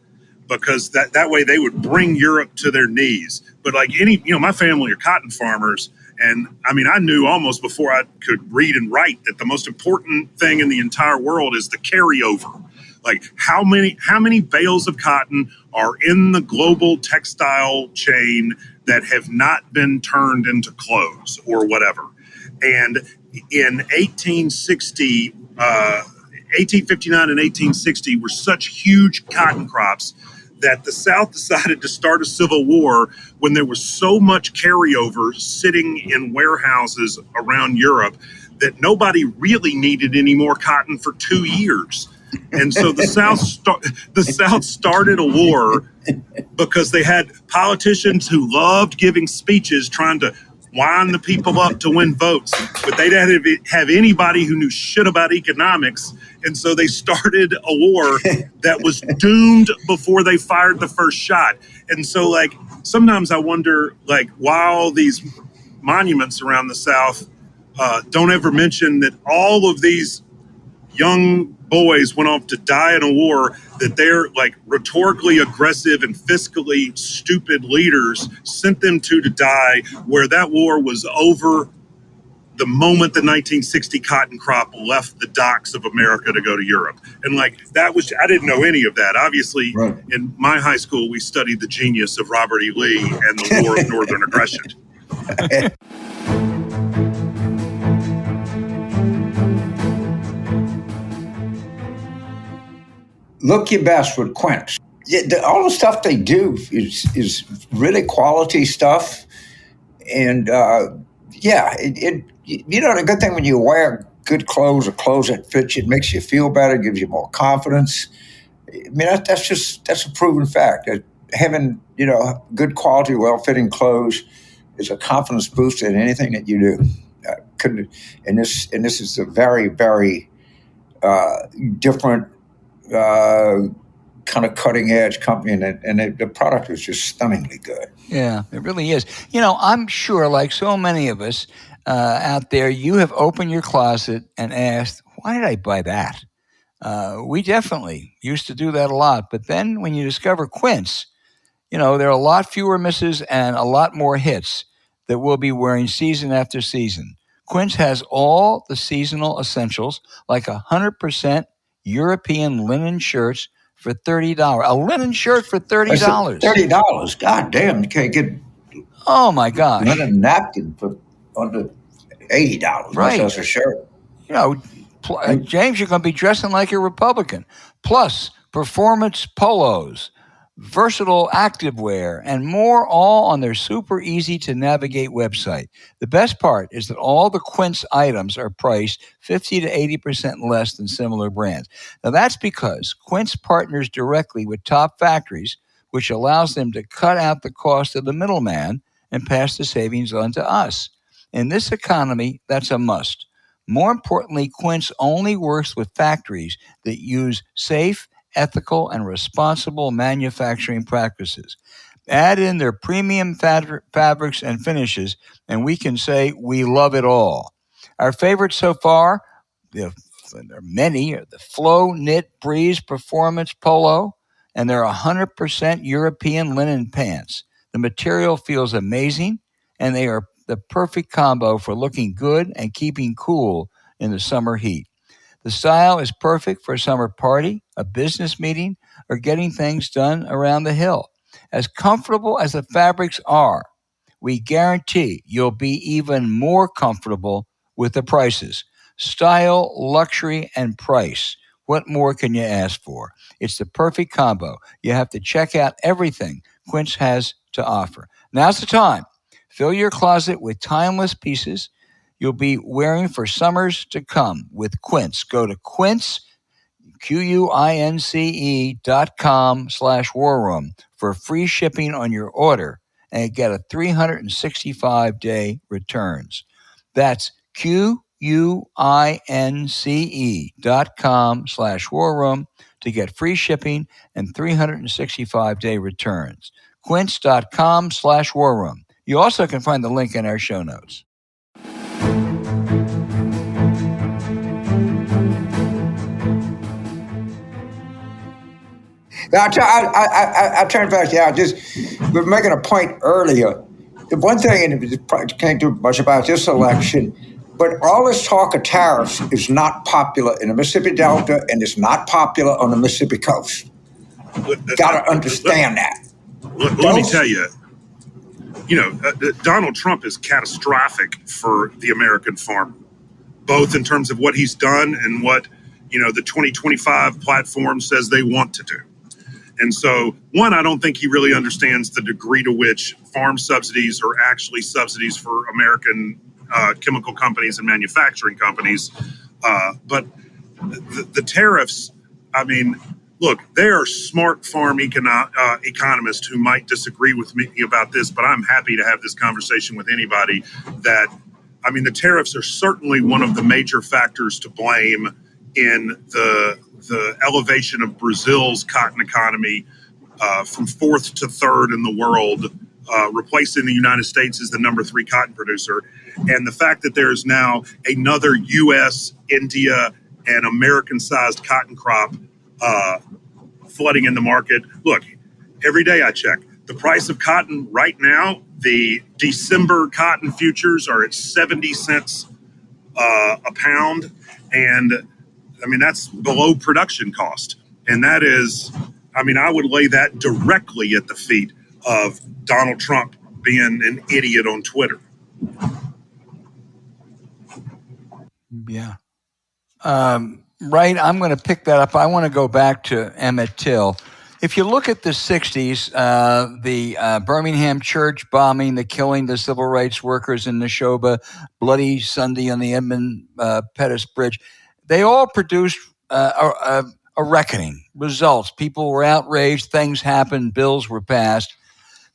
because that way they would bring Europe to their knees. But my family are cotton farmers. And I knew almost before I could read and write that the most important thing in the entire world is the carryover. How many bales of cotton are in the global textile chain that have not been turned into clothes or whatever. And in 1859 and 1860 were such huge cotton crops that the South decided to start a civil war when there was so much carryover sitting in warehouses around Europe that nobody really needed any more cotton for 2 years. And so the South started a war because they had politicians who loved giving speeches trying to wind the people up to win votes, but they didn't have anybody who knew shit about economics. And so they started a war that was doomed before they fired the first shot. And so sometimes I wonder, why all these monuments around the South don't ever mention that all of these young boys went off to die in a war that their like rhetorically aggressive and fiscally stupid leaders sent them to die, where that war was over the moment the 1960 cotton crop left the docks of America to go to Europe. And like that was, I didn't know any of that. Obviously, Right. in my high school, we studied the genius of Robert E. Lee and the War of Northern Aggression. Look your best with Quince. All the stuff they do is really quality stuff. And the good thing when you wear good clothes or clothes that fit you, it makes you feel better, gives you more confidence. I mean, that's a proven fact. That having, good quality, well-fitting clothes is a confidence booster in anything that you do. And this is a very, very different kind of cutting edge company, and the product is just stunningly good. Yeah, it really is. I'm sure, like so many of us out there, you have opened your closet and asked, why did I buy that? We definitely used to do that a lot. But then when you discover Quince, there are a lot fewer misses and a lot more hits that we'll be wearing season after season. Quince has all the seasonal essentials, like 100% European linen shirts for $30. A linen shirt for $30. $30. God damn, you can't get Oh my gosh. linen napkin for under $80. Right. That's a shirt. James, you're going to be dressing like a Republican. Plus, performance polos, versatile activewear, and more, all on their super easy to navigate website. The best part is that all the Quince items are priced 50 to 80% less than similar brands. Now that's because Quince partners directly with top factories, which allows them to cut out the cost of the middleman and pass the savings on to us. In this economy, that's a must. More importantly, Quince only works with factories that use safe, ethical, and responsible manufacturing practices. Add in their premium fabrics and finishes, and we can say we love it all. Our favorites so far, there are many, are the Flow Knit Breeze Performance Polo, and they're 100% European linen pants. The material feels amazing, and they are the perfect combo for looking good and keeping cool in the summer heat. The style is perfect for a summer party, a business meeting, or getting things done around the hill. As comfortable as the fabrics are, we guarantee you'll be even more comfortable with the prices. Style, luxury, and price. What more can you ask for? It's the perfect combo. You have to check out everything Quince has to offer. Now's the time. Fill your closet with timeless pieces you'll be wearing for summers to come with Quince. Go to Quince, QUINCE.com/war room for free shipping on your order and get a 365-day returns. That's QUINCE.com/war room to get free shipping and 365-day returns. Quince.com/war room. You also can find the link in our show notes. I turned back. We were making a point earlier. The one thing, and we can't do much about this election, but all this talk of tariffs is not popular in the Mississippi Delta, and it's not popular on the Mississippi coast. Got to understand that. Let me tell you, Donald Trump is catastrophic for the American farmer, both in terms of what he's done and what, the 2025 platform says they want to do. And so, one, I don't think he really understands the degree to which farm subsidies are actually subsidies for American chemical companies and manufacturing companies. But the tariffs, I mean, look, there are smart farm economists who might disagree with me about this, but I'm happy to have this conversation with anybody that, the tariffs are certainly one of the major factors to blame in the elevation of Brazil's cotton economy from fourth to third in the world replacing the United States as the number 3 cotton producer. And the fact that there is now another U.S., India, and American-sized cotton crop flooding in the market. Look, every day I check. The price of cotton right now, the December cotton futures are at 70 cents a pound. And I mean, that's below production cost. And that is, I mean, I would lay that directly at the feet of Donald Trump being an idiot on Twitter. Yeah. Right. I'm going to pick that up. I want to go back to Emmett Till. If you look at the 60s, the Birmingham church bombing, the killing the civil rights workers in Neshoba, Bloody Sunday on the Edmund Pettus Bridge, they all produced a reckoning, results. People were outraged, things happened, bills were passed.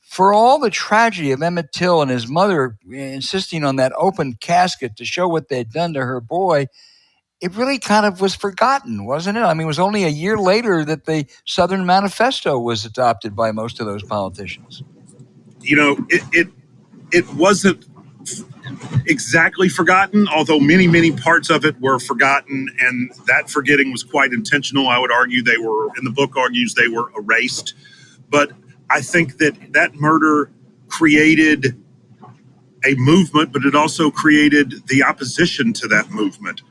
For all the tragedy of Emmett Till and his mother insisting on that open casket to show what they'd done to her boy, it really kind of was forgotten, wasn't it? I mean, it was only a year later that the Southern Manifesto was adopted by most of those politicians. You know, it wasn't exactly forgotten, although many parts of it were forgotten, and that forgetting was quite intentional. I would argue they were, and the book argues they were erased. But I think that murder created a movement, but it also created the opposition to that movement.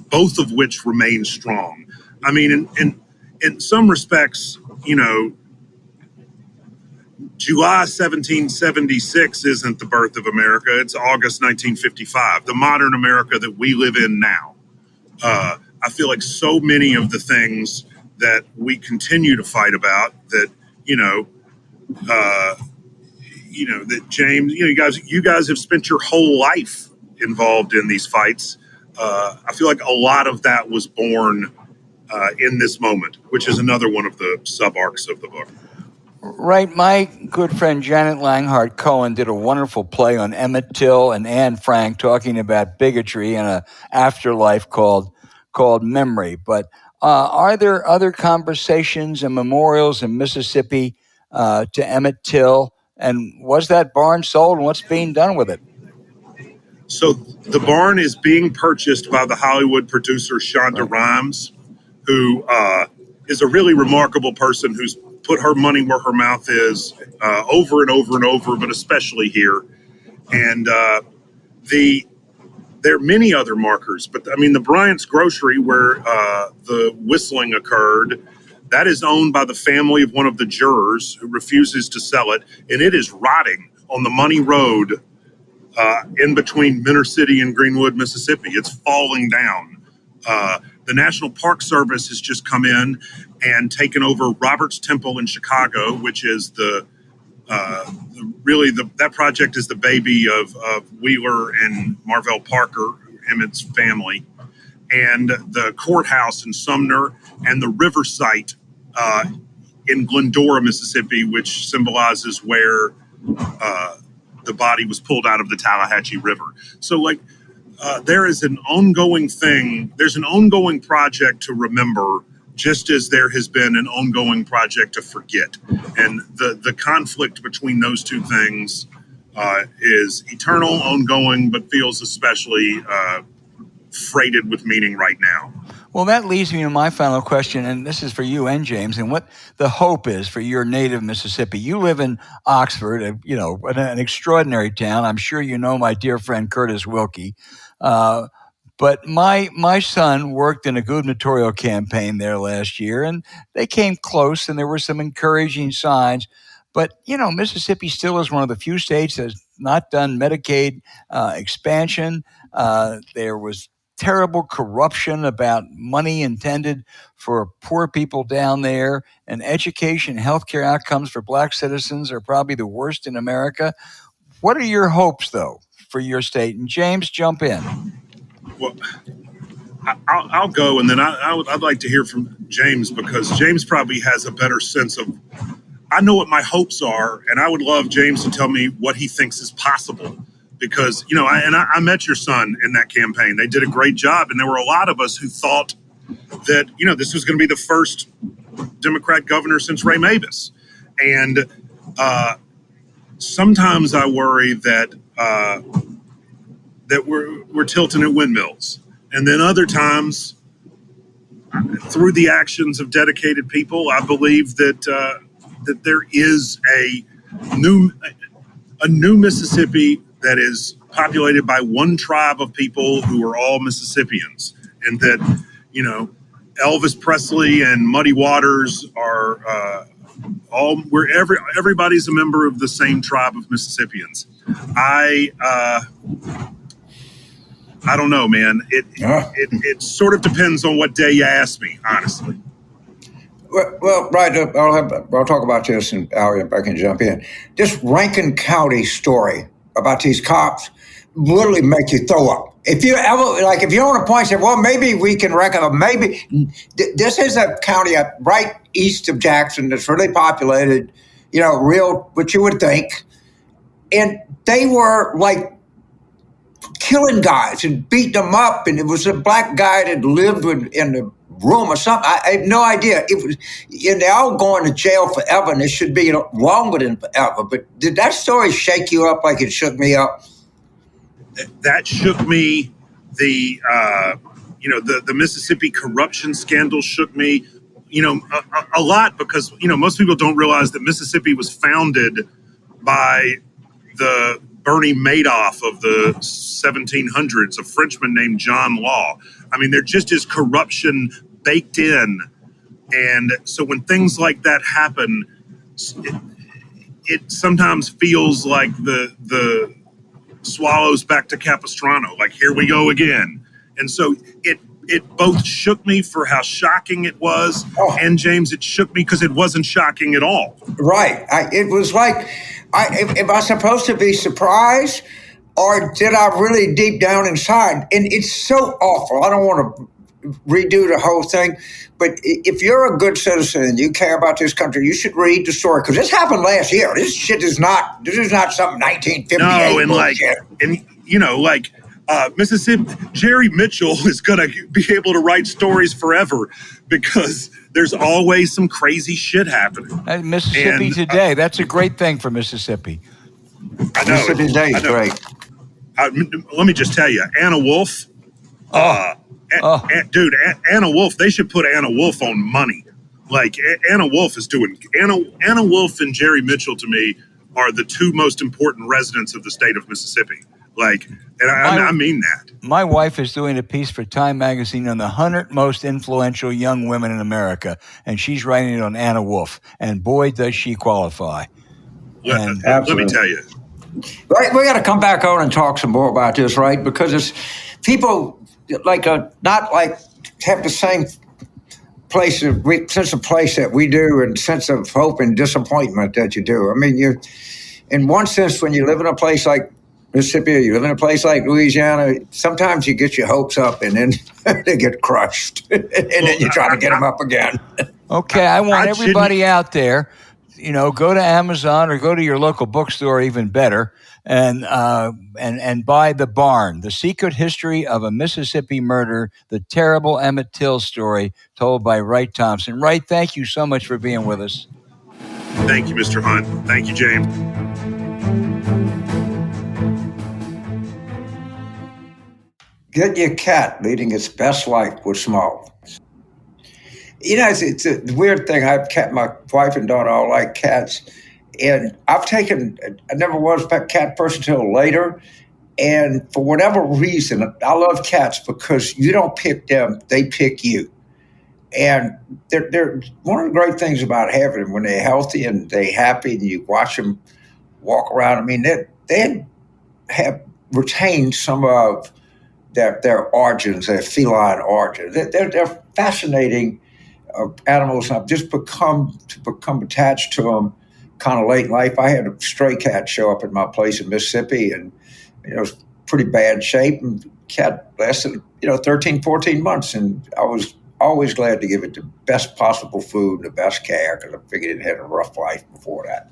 Both of which remain strong. I mean, in some respects, you know, July 1776 isn't the birth of America. It's August 1955, the modern America that we live in now. I feel like so many of the things that we continue to fight about that, that James, you guys have spent your whole life involved in these fights. I feel like a lot of that was born in this moment, which is another one of the sub-arcs of the book. Right. My good friend Janet Langhart Cohen did a wonderful play on Emmett Till and Anne Frank talking about bigotry in an afterlife called Memory. But are there other conversations and memorials in Mississippi to Emmett Till? And was that barn sold, and what's being done with it? So the barn is being purchased by the Hollywood producer Shonda Rhimes, who is a really remarkable person who's put her money where her mouth is over and over and over, but especially here. And there are many other markers, but I mean, the Bryant's Grocery, where the whistling occurred, that is owned by the family of one of the jurors who refuses to sell it, and it is rotting on the Money Road in between Minter City and Greenwood, Mississippi. It's falling down. The National Park Service has just come in and taken over Roberts Temple in Chicago, which is that project is the baby of Wheeler and Marvell Parker, Emmett's family, and the courthouse in Sumner and the river site in Glendora, Mississippi, which symbolizes where the body was pulled out of the Tallahatchie River. So there is an ongoing thing. There's an ongoing project to remember, just as there has been an ongoing project to forget. And the conflict between those two things is eternal, ongoing, but feels especially freighted with meaning right now. Well, that leads me to my final question, and this is for you and James, and what the hope is for your native Mississippi. You live in Oxford, an extraordinary town. I'm sure you know my dear friend Curtis Wilkie. But my son worked in a gubernatorial campaign there last year, and they came close, and there were some encouraging signs. But, Mississippi still is one of the few states that has not done Medicaid expansion. There was terrible corruption about money intended for poor people down there, and education and healthcare outcomes for Black citizens are probably the worst in America. What are your hopes, though, for your state? And James, jump in. Well, I'll go, and then I'd like to hear from James, because James probably has a better sense of, I know what my hopes are, and I would love James to tell me what he thinks is possible. Because, I met your son in that campaign. They did a great job. And there were a lot of us who thought that, this was going to be the first Democrat governor since Ray Mabus. And sometimes I worry that we're tilting at windmills, and then other times, through the actions of dedicated people, I believe that there is a new Mississippi that is populated by one tribe of people who are all Mississippians, and that Elvis Presley and Muddy Waters are everybody's a member of the same tribe of Mississippians. I don't know, man. It sort of depends on what day you ask me, honestly. Well, right. I'll talk about this, and if I can jump in. This Rankin County story about these cops literally make you throw up. If you're on a point, say, well, maybe we can reckon. Maybe this is a county right east of Jackson that's really populated. Real what you would think, and they were like killing guys and beating them up, and it was a black guy that lived in the room or something. I have no idea. It was, and they're all going to jail forever, and it should be longer than forever. But did that story shake you up like it shook me up? That shook me. The Mississippi corruption scandal shook me. A lot, because most people don't realize that Mississippi was founded by the Bernie Madoff of the 1700s, a Frenchman named John Law. I mean, there just is corruption baked in. And so when things like that happen, it sometimes feels like the swallows back to Capistrano, like, here we go again. And so it both shook me for how shocking it was, and James, it shook me because it wasn't shocking at all. Right. It was like, am I supposed to be surprised, or did I really deep down inside? And it's so awful. I don't want to redo the whole thing, but if you're a good citizen and you care about this country, you should read the story, because this happened last year. This is not something 1958. No, and Mississippi, Jerry Mitchell is going to be able to write stories forever, because there's always some crazy shit happening. Mississippi Today, that's a great thing for Mississippi. I know. Mississippi Today is great. Let me just tell you, Anna Wolf, dude, Anna Wolf, they should put Anna Wolf on money. Like, Anna Wolf is doing, Anna Wolf and Jerry Mitchell, to me, are the two most important residents of the state of Mississippi. Like, and I mean that. My wife is doing a piece for Time magazine on the 100 most influential young women in America, and she's writing it on Anna Wolf. And boy, does she qualify. Let me tell you. Right, we got to come back on and talk some more about this, right? Because it's people not like have the same sense of place that we do, and sense of hope and disappointment that you do. I mean, you, in one sense, when you live in a place like Mississippi, or you live in a place like Louisiana, sometimes you get your hopes up and then they get crushed, and then you try to get them up again. Okay, I want everybody out there, go to Amazon or go to your local bookstore, even better, and buy The Barn, The Secret History of a Mississippi Murder, the terrible Emmett Till story told by Wright Thompson. Wright, thank you so much for being with us. Thank you, Mr. Hunt. Thank you, James. Get your cat leading its best life with Small. It's a weird thing. My wife and daughter all like cats. And I never was a cat person until later. And for whatever reason, I love cats because you don't pick them, they pick you. And they're one of the great things about having them, when they're healthy and they're happy and you watch them walk around. I mean, they have retained some of their origins, their feline origins. They're fascinating animals. I've just become attached to them kind of late in life. I had a stray cat show up at my place in Mississippi, and it was pretty bad shape. And the cat lasted 13, 14 months, and I was always glad to give it the best possible food, the best care, because I figured it had a rough life before that.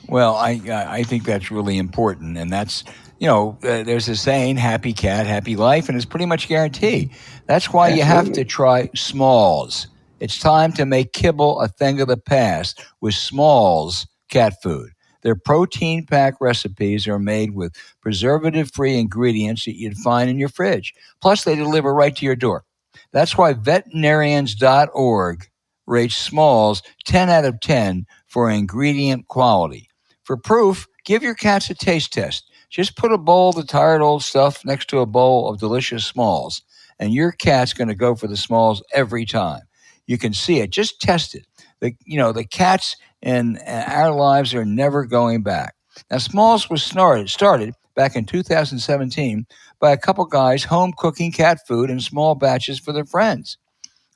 Well, I think that's really important, and that's, there's a saying, happy cat, happy life, and it's pretty much guaranteed. That's why you have to try Smalls. It's time to make kibble a thing of the past with Smalls cat food. Their protein-packed recipes are made with preservative-free ingredients that you'd find in your fridge. Plus, they deliver right to your door. That's why veterinarians.org rates Smalls 10 out of 10 for ingredient quality. For proof, give your cats a taste test. Just put a bowl of the tired old stuff next to a bowl of delicious Smalls, and your cat's going to go for the Smalls every time. You can see it. Just test it. The cats in our lives are never going back. Now, Smalls was started back in 2017 by a couple guys home cooking cat food in small batches for their friends.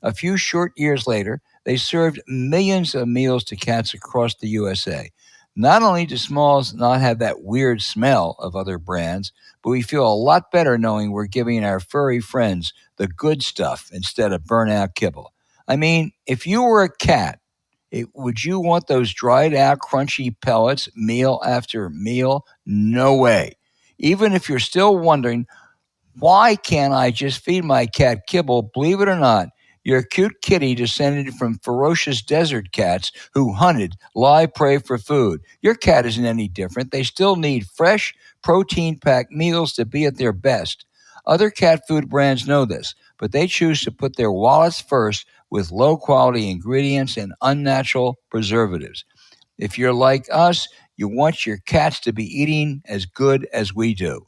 A few short years later, they served millions of meals to cats across the USA. Not only do Smalls not have that weird smell of other brands, but we feel a lot better knowing we're giving our furry friends the good stuff instead of burnt-out kibble. I mean, if you were a cat, would you want those dried-out, crunchy pellets meal after meal? No way. Even if you're still wondering, why can't I just feed my cat kibble? Believe it or not, your cute kitty descended from ferocious desert cats who hunted live prey for food. Your cat isn't any different. They still need fresh, protein-packed meals to be at their best. Other cat food brands know this, but they choose to put their wallets first with low-quality ingredients and unnatural preservatives. If you're like us, you want your cats to be eating as good as we do.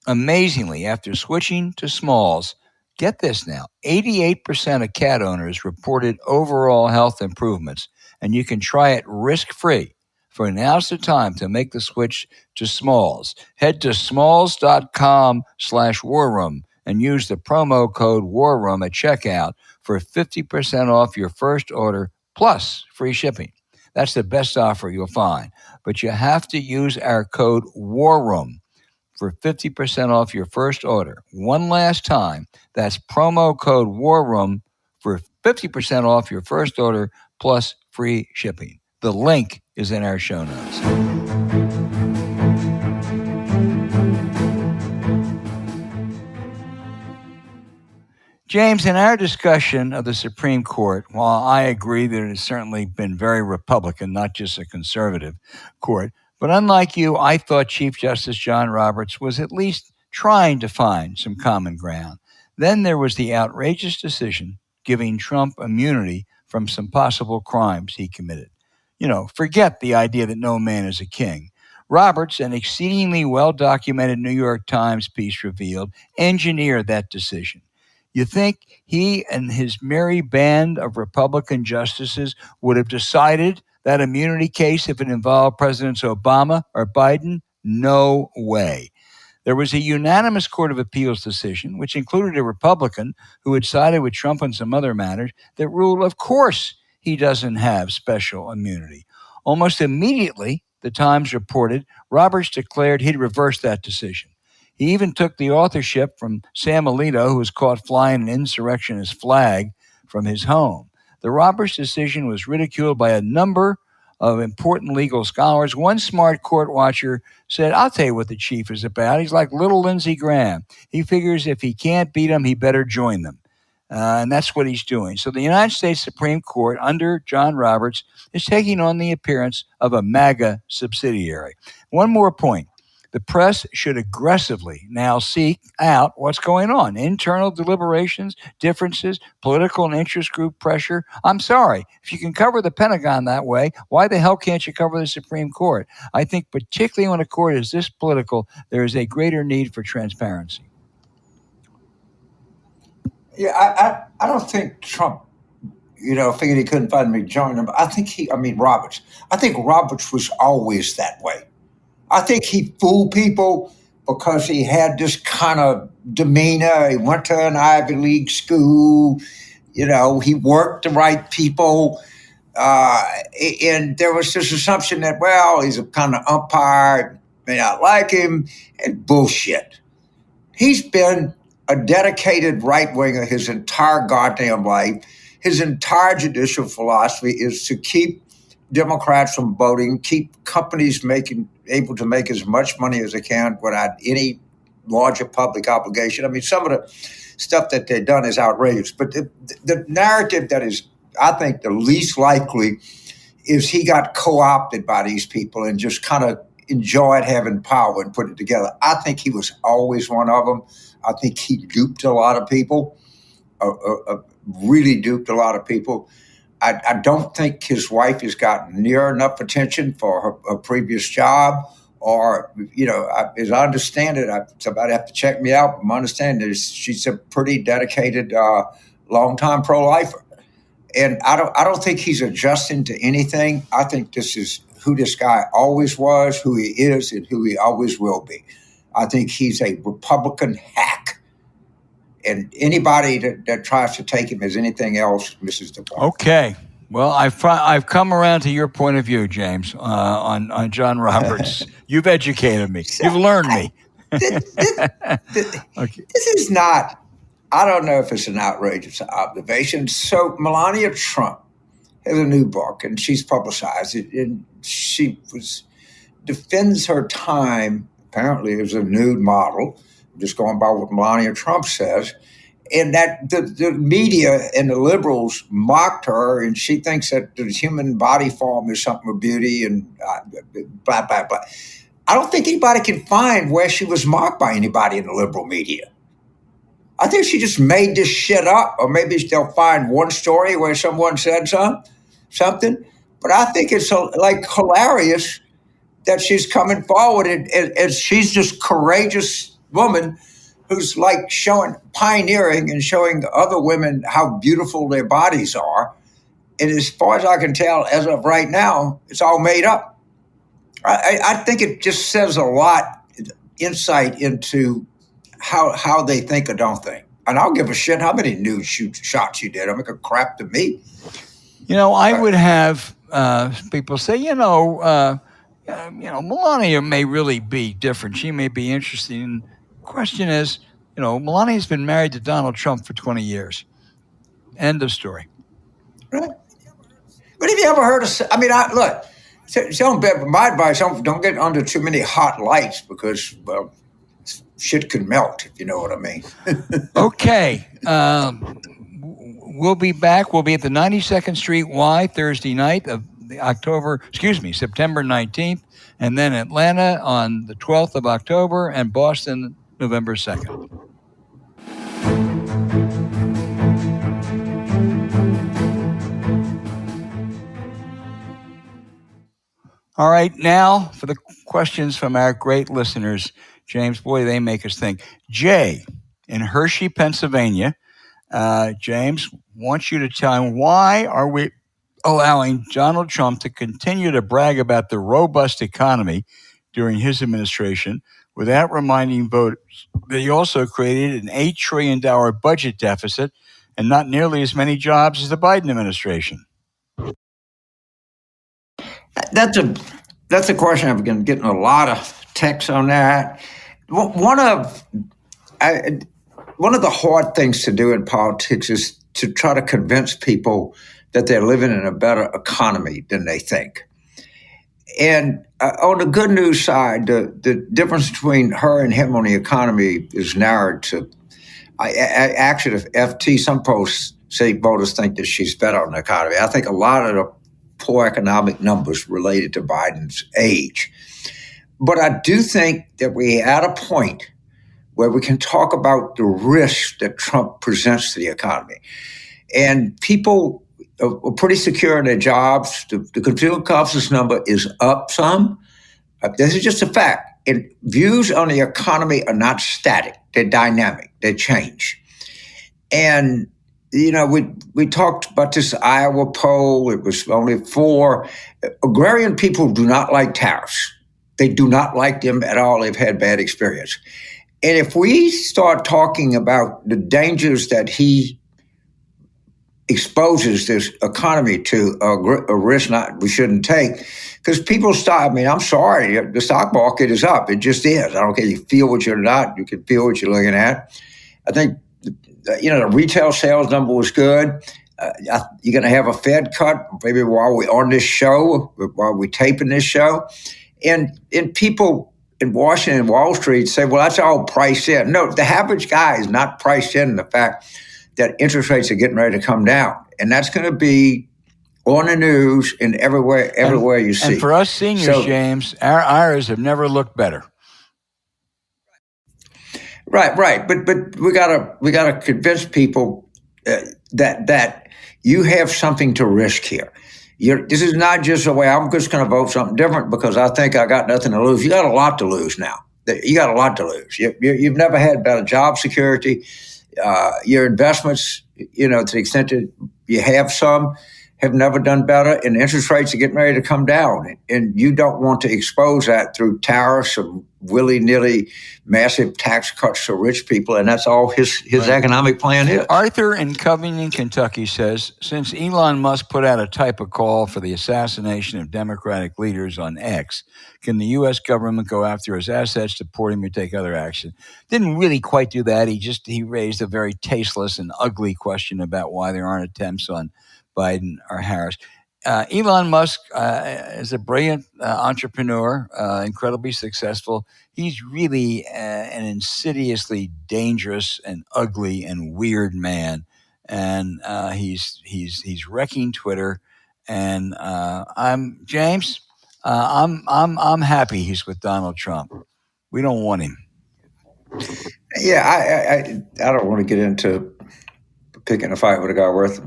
Amazingly, after switching to Smalls, get this now, 88% of cat owners reported overall health improvements, and you can try it risk-free. For now's the time to make the switch to Smalls. Head to smalls.com/warroom and use the promo code WARROOM at checkout for 50% off your first order plus free shipping. That's the best offer you'll find, but you have to use our code WARROOM for 50% off your first order. One last time, that's promo code WARROOM for 50% off your first order plus free shipping. The link is in our show notes. James, in our discussion of the Supreme Court, while I agree that it has certainly been very Republican, not just a conservative court, but unlike you, I thought Chief Justice John Roberts was at least trying to find some common ground. Then there was the outrageous decision giving Trump immunity from some possible crimes he committed. Forget the idea that no man is a king. Roberts, an exceedingly well-documented New York Times piece revealed, engineered that decision. You think he and his merry band of Republican justices would have decided that immunity case if it involved Presidents Obama or Biden? No way. There was a unanimous Court of Appeals decision, which included a Republican who had sided with Trump on some other matters, that ruled, of course, he doesn't have special immunity. Almost immediately, the Times reported, Roberts declared he'd reverse that decision. He even took the authorship from Sam Alito, who was caught flying an insurrectionist flag from his home. The Roberts decision was ridiculed by a number of important legal scholars. One smart court watcher said, I'll tell you what the chief is about. He's like little Lindsey Graham. He figures if he can't beat them, he better join them. And that's what he's doing. So the United States Supreme Court, under John Roberts, is taking on the appearance of a MAGA subsidiary. One more point. The press should aggressively now seek out what's going on. Internal deliberations, differences, political and interest group pressure. I'm sorry. If you can cover the Pentagon that way, why the hell can't you cover the Supreme Court? I think particularly when a court is this political, there is a greater need for transparency. Yeah, I don't think Trump, figured he couldn't find me join him. Roberts. I think Roberts was always that way. I think he fooled people because he had this kind of demeanor. He went to an Ivy League school. He worked the right people. And there was this assumption that, he's a kind of umpire, may not like him, and bullshit. He's been a dedicated right-winger his entire goddamn life. His entire judicial philosophy is to keep Democrats from voting, keep companies able to make as much money as they can without any larger public obligation. I mean, some of the stuff that they've done is outrageous. But the narrative that is, I think, the least likely is he got co-opted by these people and just kind of enjoyed having power and put it together. I think he was always one of them. I think he duped a lot of people, really duped a lot of people. I don't think his wife has gotten near enough attention for her previous job, or, as I understand it, somebody have to check me out, but my understanding is she's a pretty dedicated, longtime pro-lifer. And I don't think he's adjusting to anything. I think this is who this guy always was, who he is, and who he always will be. I think he's a Republican hack. And anybody that tries to take him as anything else misses the point. Okay. Well, I've come around to your point of view, James, on John Roberts. You've educated me. You've learned me. Okay. This is not, I don't know if it's an outrageous observation. So Melania Trump has a new book, and she's publicized it, and she defends her time, apparently as a nude model, just going by what Melania Trump says, and that the media and the liberals mocked her, and she thinks that the human body form is something of beauty and blah, blah, blah. I don't think anybody can find where she was mocked by anybody in the liberal media. I think she just made this shit up, or maybe they'll find one story where someone said something. But I think it's like hilarious that she's coming forward and she's this courageous woman who's like pioneering and showing other women how beautiful their bodies are. And as far as I can tell, as of right now, it's all made up. I think it just says a lot, insight into how they think or don't think. And I'll give a shit how many nude shots you did. I make a crap to me. I would have people say, Melania may really be different. She may be interesting. The question is, Melania's been married to Donald Trump for 20 years. End of story. Right. But have you ever heard of, look, my advice, don't get under too many hot lights because, well, shit can melt, if you know what I mean. Okay. We'll be back. We'll be at the 92nd Street Y Thursday night of September 19th, and then Atlanta on the 12th of October, and Boston November 2nd. All right, now for the questions from our great listeners. James, boy, they make us think. Jay in Hershey, Pennsylvania. James wants you to tell him, why are we allowing Donald Trump to continue to brag about the robust economy during his administration without reminding voters that he also created an $8 trillion budget deficit and not nearly as many jobs as the Biden administration? That's a question. I've been getting a lot of texts on that. One of the hard things to do in politics is to try to convince people that they're living in a better economy than they think. And on the good news side, the difference between her and him on the economy is narrowed to, actually, the FT, some polls say voters think that she's better on the economy. I think a lot of the poor economic numbers related to Biden's age. But I do think that we're at a point where we can talk about the risk that Trump presents to the economy. And people are pretty secure in their jobs. The consumer confidence number is up some. This is just a fact. And views on the economy are not static. They're dynamic. They change. And, we talked about this Iowa poll. It was only 4. Agrarian people do not like tariffs. They do not like them at all. They've had bad experience. And if we start talking about the dangers that he exposes this economy to, a risk we shouldn't take, because people start, I'm sorry, the stock market is up. It just is. I don't care. You feel what you're not. You can feel what you're looking at. I think, the retail sales number was good. You're going to have a Fed cut maybe while we're on this show, while we're taping this show. And people in Washington and Wall Street say, well, that's all priced in. No, the average guy is not priced in the fact that interest rates are getting ready to come down. And that's going to be on the news and everywhere you see. And for us seniors, James, our IRAs have never looked better. Right. But we gotta convince people that you have something to risk here. This is not just a way I'm just going to vote something different because I think I got nothing to lose. You got a lot to lose now. You got a lot to lose. You've never had better job security. Your investments, to the extent that you have some, have never done better, and interest rates are getting ready to come down. And you don't want to expose that through tariffs or willy-nilly massive tax cuts to rich people, and that's all his right. Economic plan is. Arthur in Covington, Kentucky says, since Elon Musk put out a type of call for the assassination of Democratic leaders on X, can the U.S. government go after his assets, deport him, or take other action? Didn't really quite do that. He raised a very tasteless and ugly question about why there aren't attempts on Biden or Harris. Elon Musk is a brilliant entrepreneur, incredibly successful. He's really an insidiously dangerous and ugly and weird man, and he's wrecking Twitter. And I'm James. I'm happy he's with Donald Trump. We don't want him. Yeah, I don't want to get into picking a fight with a guy worth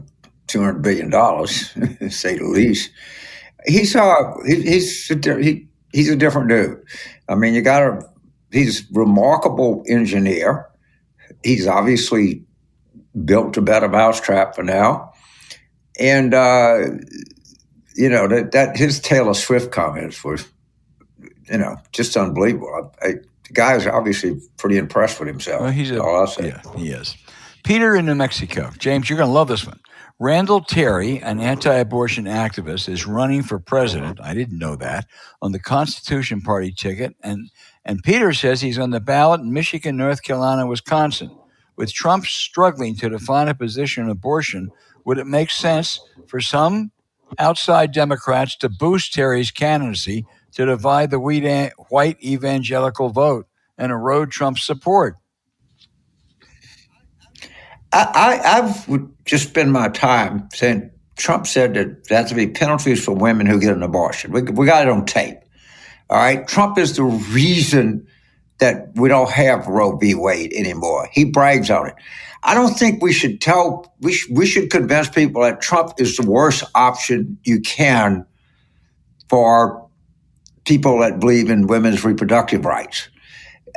$200 billion, to say the least. He's a different dude. I mean, he's a remarkable engineer. He's obviously built a better mousetrap for now. And, that his Taylor Swift comments were, just unbelievable. The guy's obviously pretty impressed with himself. Well, all I'll say. Yeah, he is. Peter in New Mexico. James, you're going to love this one. Randall Terry, an anti-abortion activist, is running for president. I didn't know that, on the Constitution Party ticket. And Peter says he's on the ballot in Michigan, North Carolina, Wisconsin. With Trump struggling to define a position on abortion, would it make sense for some outside Democrats to boost Terry's candidacy to divide the white evangelical vote and erode Trump's support? I've just spent my time saying Trump said that there has to be penalties for women who get an abortion. We got it on tape. All right. Trump is the reason that we don't have Roe v. Wade anymore. He brags on it. I don't think we should we should convince people that Trump is the worst option you can for people that believe in women's reproductive rights.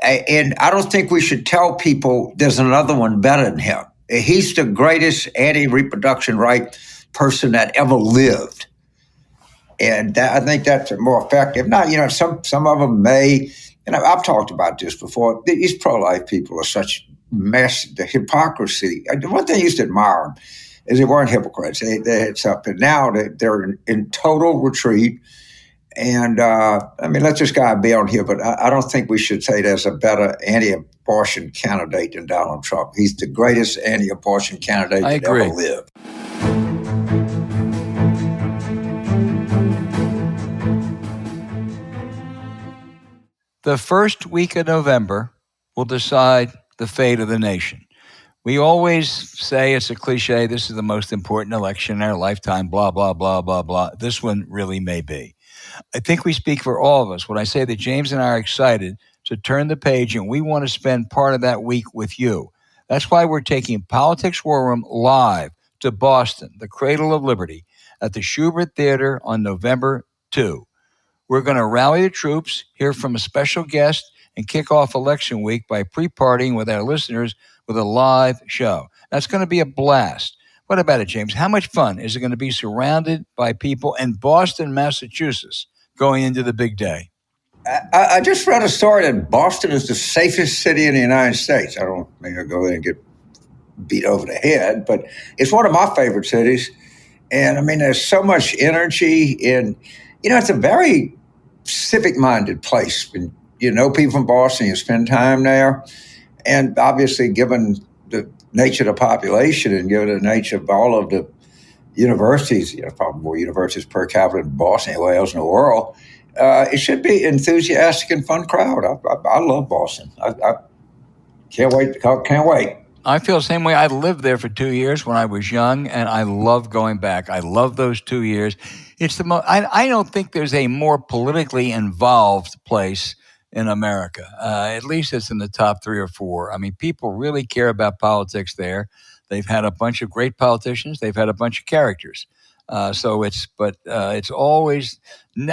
And I don't think we should tell people there's another one better than him. He's the greatest anti-reproduction right person that ever lived. And I think that's more effective. Now, some of them may, and I've talked about this before, these pro-life people are such the hypocrisy. The one thing I used to admire them is they weren't hypocrites. They had something. Now they're in total retreat. And let this guy be on here, but I don't think we should say there's a better anti-abortion candidate than Donald Trump. He's the greatest anti-abortion candidate that ever lived. The first week of November will decide the fate of the nation. We always say, it's a cliche, this is the most important election in our lifetime, blah, blah, blah, blah, blah. This one really may be. I think we speak for all of us when I say that James and I are excited to turn the page, and we want to spend part of that week with you. That's why we're taking Politics War Room live to Boston, the cradle of liberty, at the Schubert Theater on November 2. We're going to rally the troops, hear from a special guest, and kick off election week by pre-partying with our listeners with a live show. That's going to be a blast. What about it, James? How much fun is it going to be surrounded by people in Boston, Massachusetts, going into the big day? I just read a story that Boston is the safest city in the United States. I don't maybe I'll go there and get beat over the head, but it's one of my favorite cities. And there's so much energy, and it's a very civic-minded place. And people from Boston, you spend time there, and obviously, given the nature of the population and given the nature of all of the universities, probably more universities per capita in Boston, anywhere else in the world, it should be enthusiastic and fun crowd. I love Boston. I can't wait. Can't wait. I feel the same way. I lived there for 2 years when I was young, and I love going back. I love those 2 years. It's the I don't think there's a more politically involved place in America. At least it's in the top 3 or 4. I mean, people really care about politics there. They've had a bunch of great politicians. They've had a bunch of characters. It's always.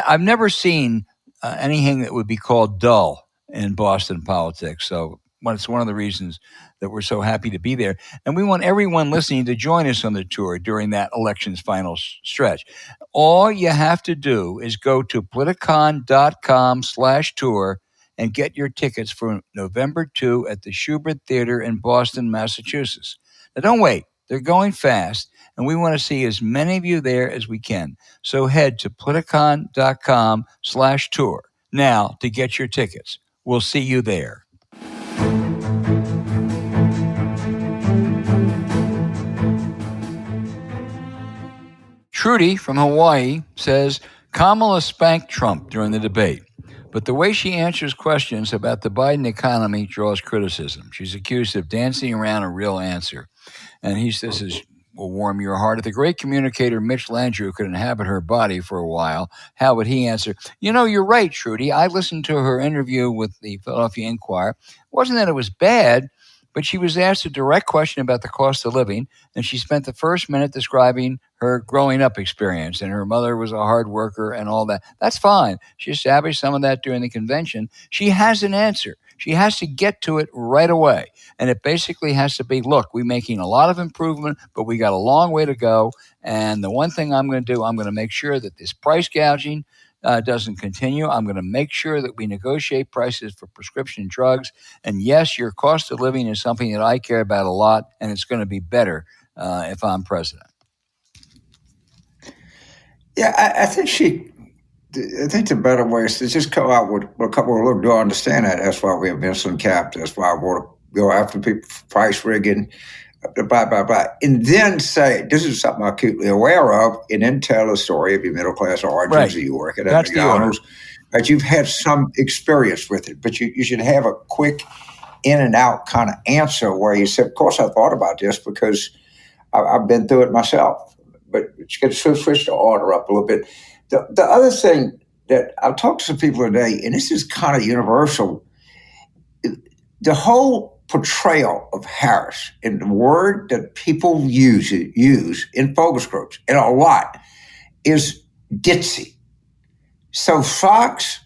I've never seen anything that would be called dull in Boston politics. So it's one of the reasons that we're so happy to be there. And we want everyone listening to join us on the tour during that election's final stretch. All you have to do is go to politicon.com/tour and get your tickets for November 2 at the Schubert Theater in Boston, Massachusetts. Now, don't wait. They're going fast, and we want to see as many of you there as we can. So head to politicon.com/tour now to get your tickets. We'll see you there. Trudy from Hawaii says, Kamala spanked Trump during the debate, but the way she answers questions about the Biden economy draws criticism. She's accused of dancing around a real answer. And this will warm your heart. If the great communicator Mitch Landrieu could inhabit her body for a while, how would he answer? You're right, Trudy. I listened to her interview with the Philadelphia Inquirer. It wasn't that it was bad, but she was asked a direct question about the cost of living, and she spent the first minute describing her growing up experience, and her mother was a hard worker and all that. That's fine. She established some of that during the convention. She has an answer. She has to get to it right away. And it basically has to be, look, we're making a lot of improvement, but we got a long way to go. And the one thing I'm going to do, I'm going to make sure that this price gouging doesn't continue. I'm going to make sure that we negotiate prices for prescription drugs. And yes, your cost of living is something that I care about a lot, and it's going to be better if I'm president. Yeah, I think the better way is to just come out with a couple of look, do I understand that? That's why we have insulin capped. That's why I want to go after people for price rigging, blah. And then say, this is something I'm acutely aware of, and then tell a story of your middle class origins, right, or you work at McDonald's, that you've had some experience with it. But you should have a quick in and out kind of answer where you say, of course I thought about this because I've been through it myself. But you can switch the order up a little bit. The other thing that I've talked to some people today, and this is kind of universal, the whole portrayal of Harris and the word that people use in focus groups, and a lot, is ditzy. So Fox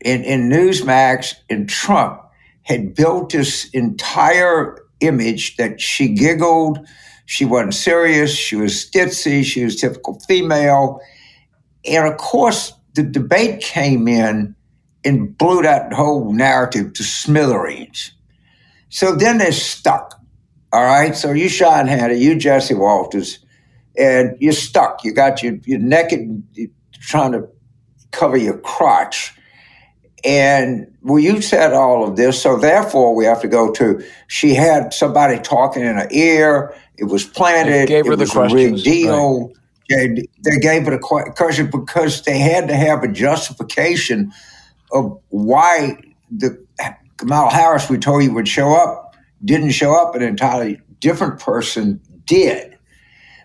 and Newsmax and Trump had built this entire image that she giggled, she wasn't serious, she was ditzy, she was typical female. And of course, the debate came in and blew that whole narrative to smithereens. So then they're stuck, all right? So you Sean Hannity, you Jesse Walters, and you're stuck. You got your naked, you're trying to cover your crotch. And you said all of this, so therefore we have to go to, she had somebody talking in her ear, it was planted, it was a rigged deal. Right. They gave it a question because they had to have a justification of why the Kamala Harris we told you would show up, didn't show up, an entirely different person did.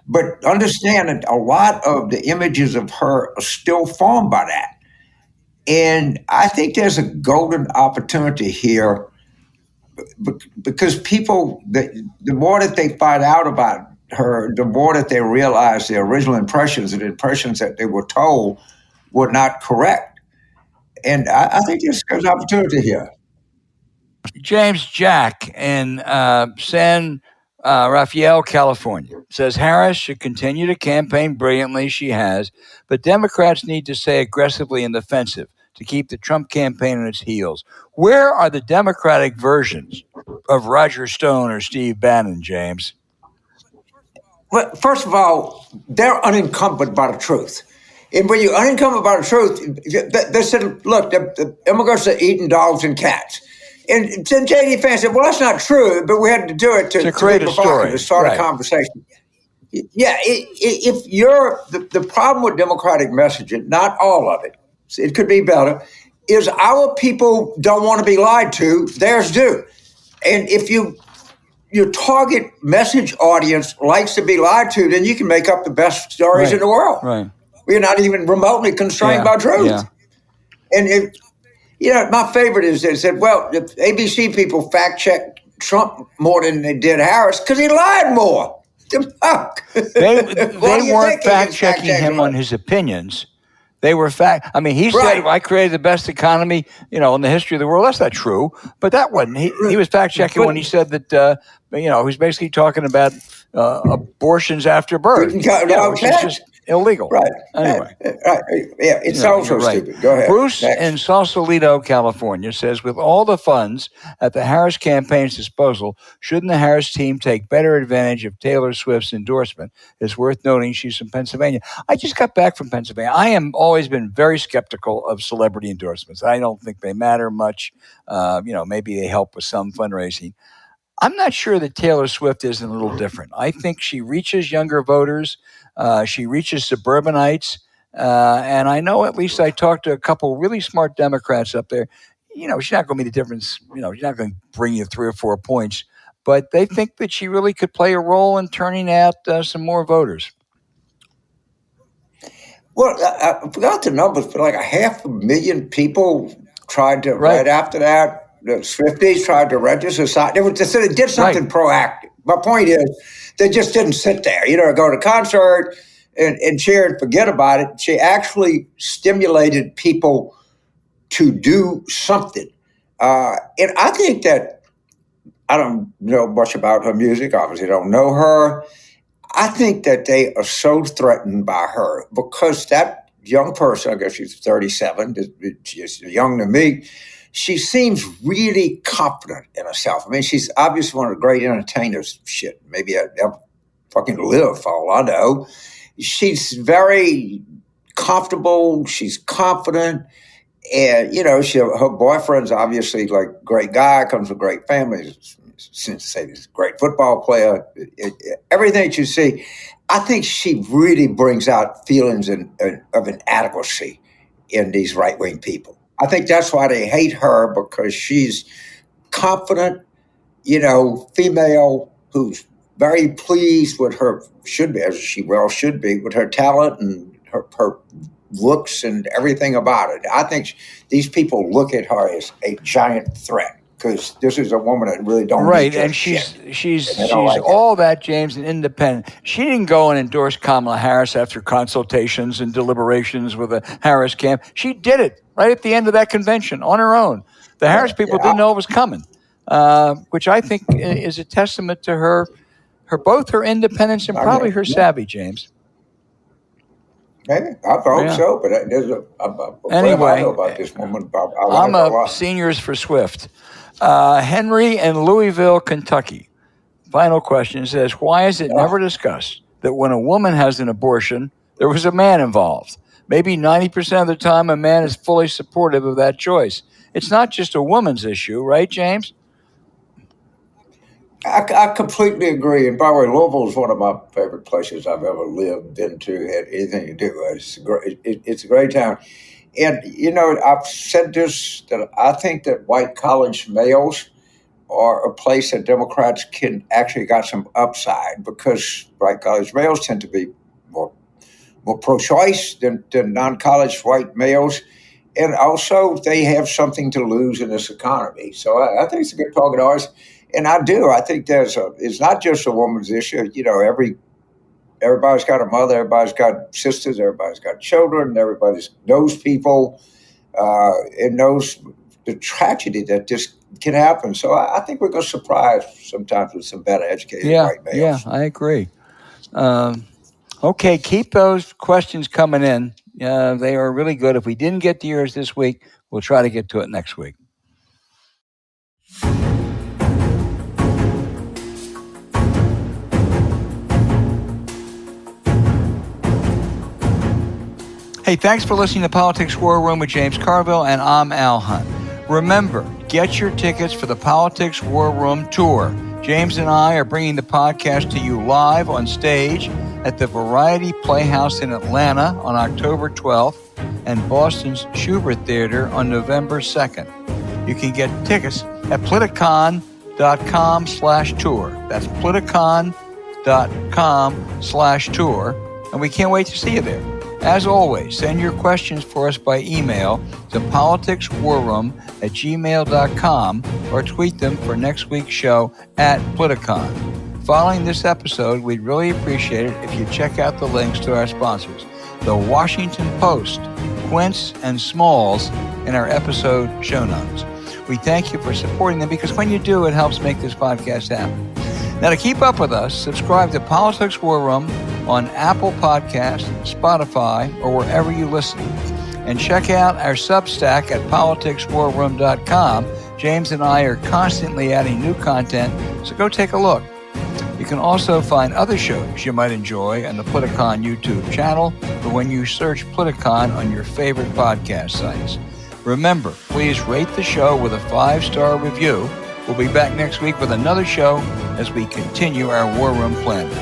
But understand that a lot of the images of her are still formed by that. And I think there's a golden opportunity here because people, the more that they find out about her, the more that they realize the original impressions and impressions that they were told were not correct. And I think there's an opportunity here. James Jack in San Rafael, California, says Harris should continue to campaign brilliantly. She has, but Democrats need to stay aggressively in the offensive to keep the Trump campaign on its heels. Where are the Democratic versions of Roger Stone or Steve Bannon, James? Well, first of all, they're unencumbered by the truth. And when you're unencumbered by the truth, they said, look, the immigrants are eating dogs and cats. And then J.D. Vance said, well, that's not true, but we had to do it to create a story, to start a conversation. Yeah, if you're the problem with Democratic messaging, not all of it, it could be better, is our people don't want to be lied to, theirs do. And if you your target message audience likes to be lied to, then you can make up the best stories in the world. Right. We're not even remotely constrained by truth. Yeah. And my favorite is they said, well, the ABC people fact-checked Trump more than they did Harris because he lied more. They weren't fact-checking him on his opinions. They were he said, I created the best economy, in the history of the world. That's not true. But that wasn't. He was fact-checking when he said that, he was basically talking about abortions after birth. Which is just illegal. Right. Anyway. Right. Yeah, it's also stupid. Go ahead. Bruce Next. in Sausalito, California says, with all the funds at the Harris campaign's disposal, shouldn't the Harris team take better advantage of Taylor Swift's endorsement? It's worth noting she's from Pennsylvania. I just got back from Pennsylvania. I am always been very skeptical of celebrity endorsements. I don't think they matter much. Maybe they help with some fundraising. I'm not sure that Taylor Swift isn't a little different. I think she reaches younger voters. She reaches suburbanites. And I know, at least I talked to a couple really smart Democrats up there. She's not going to be the difference. She's not going to bring you 3 or 4 points. But they think that she really could play a role in turning out some more voters. Well, I forgot the numbers, but like 500,000 people tried to, right after that, the Swifties tried to register. They did something proactive. My point is, they just didn't sit there, go to a concert and cheer and forget about it. She actually stimulated people to do something. And I think that, I don't know much about her music, obviously don't know her. I think that they are so threatened by her because that young person, I guess she's 37, she's young to me, she seems really confident in herself. I mean, she's obviously one of the great entertainers. Shit, maybe I'd ever fucking live, for all I know. She's very comfortable. She's confident. And, her boyfriend's obviously like a great guy, comes from a great family. Since say he's a great football player, everything that you see, I think she really brings out feelings of inadequacy in these right-wing people. I think that's why they hate her, because she's confident, female who's very pleased with her, should be, as she well should be, with her talent and her looks and everything about it. I think these people look at her as a giant threat, because this is a woman that really don't right, and she's like all that, James, and independent. She didn't go and endorse Kamala Harris after consultations and deliberations with the Harris camp. She did it right at the end of that convention on her own. The Harris people didn't know it was coming, which I think is a testament to her both her independence and probably her savvy, James. Maybe. I hope so, but there's anyway, I know about this woman. I'm a seniors for Swift. Henry in Louisville, Kentucky. Final question says, why is it never discussed that when a woman has an abortion, there was a man involved? Maybe 90% of the time, a man is fully supportive of that choice. It's not just a woman's issue, right, James? I completely agree. And by the way, Louisville is one of my favorite places I've ever lived into, had anything to do with. It's a great town. And, I've said this, that I think that white college males are a place that Democrats can actually got some upside, because white college males tend to be more pro-choice than non-college white males. And also, they have something to lose in this economy. So I think it's a good target audience. And I do. I think it's not just a woman's issue. Everybody's got a mother, everybody's got sisters, everybody's got children, everybody knows people and knows the tragedy that this can happen. So I think we're going to surprise sometimes with some better educated white males. Yeah, I agree. Okay, keep those questions coming in. They are really good. If we didn't get to yours this week, we'll try to get to it next week. Hey, thanks for listening to Politics War Room with James Carville, and I'm Al Hunt. Remember, get your tickets for the Politics War Room Tour. James and I are bringing the podcast to you live on stage at the Variety Playhouse in Atlanta on October 12th and Boston's Schubert Theater on November 2nd. You can get tickets at Politicon.com. politicon.com/tour. That's politicon.com/tour. And we can't wait to see you there. As always, send your questions for us by email to politicswarroom@gmail.com or tweet them for next week's show at Politicon. Following this episode, we'd really appreciate it if you check out the links to our sponsors, the Washington Post, Quince, and Smalls, in our episode show notes. We thank you for supporting them because when you do, it helps make this podcast happen. Now, to keep up with us, subscribe to Politics War Room on Apple Podcasts, Spotify, or wherever you listen. And check out our Substack at politicswarroom.com. James and I are constantly adding new content, so go take a look. You can also find other shows you might enjoy on the Politicon YouTube channel or when you search Politicon on your favorite podcast sites. Remember, please rate the show with a 5-star review. We'll be back next week with another show as we continue our War Room planning.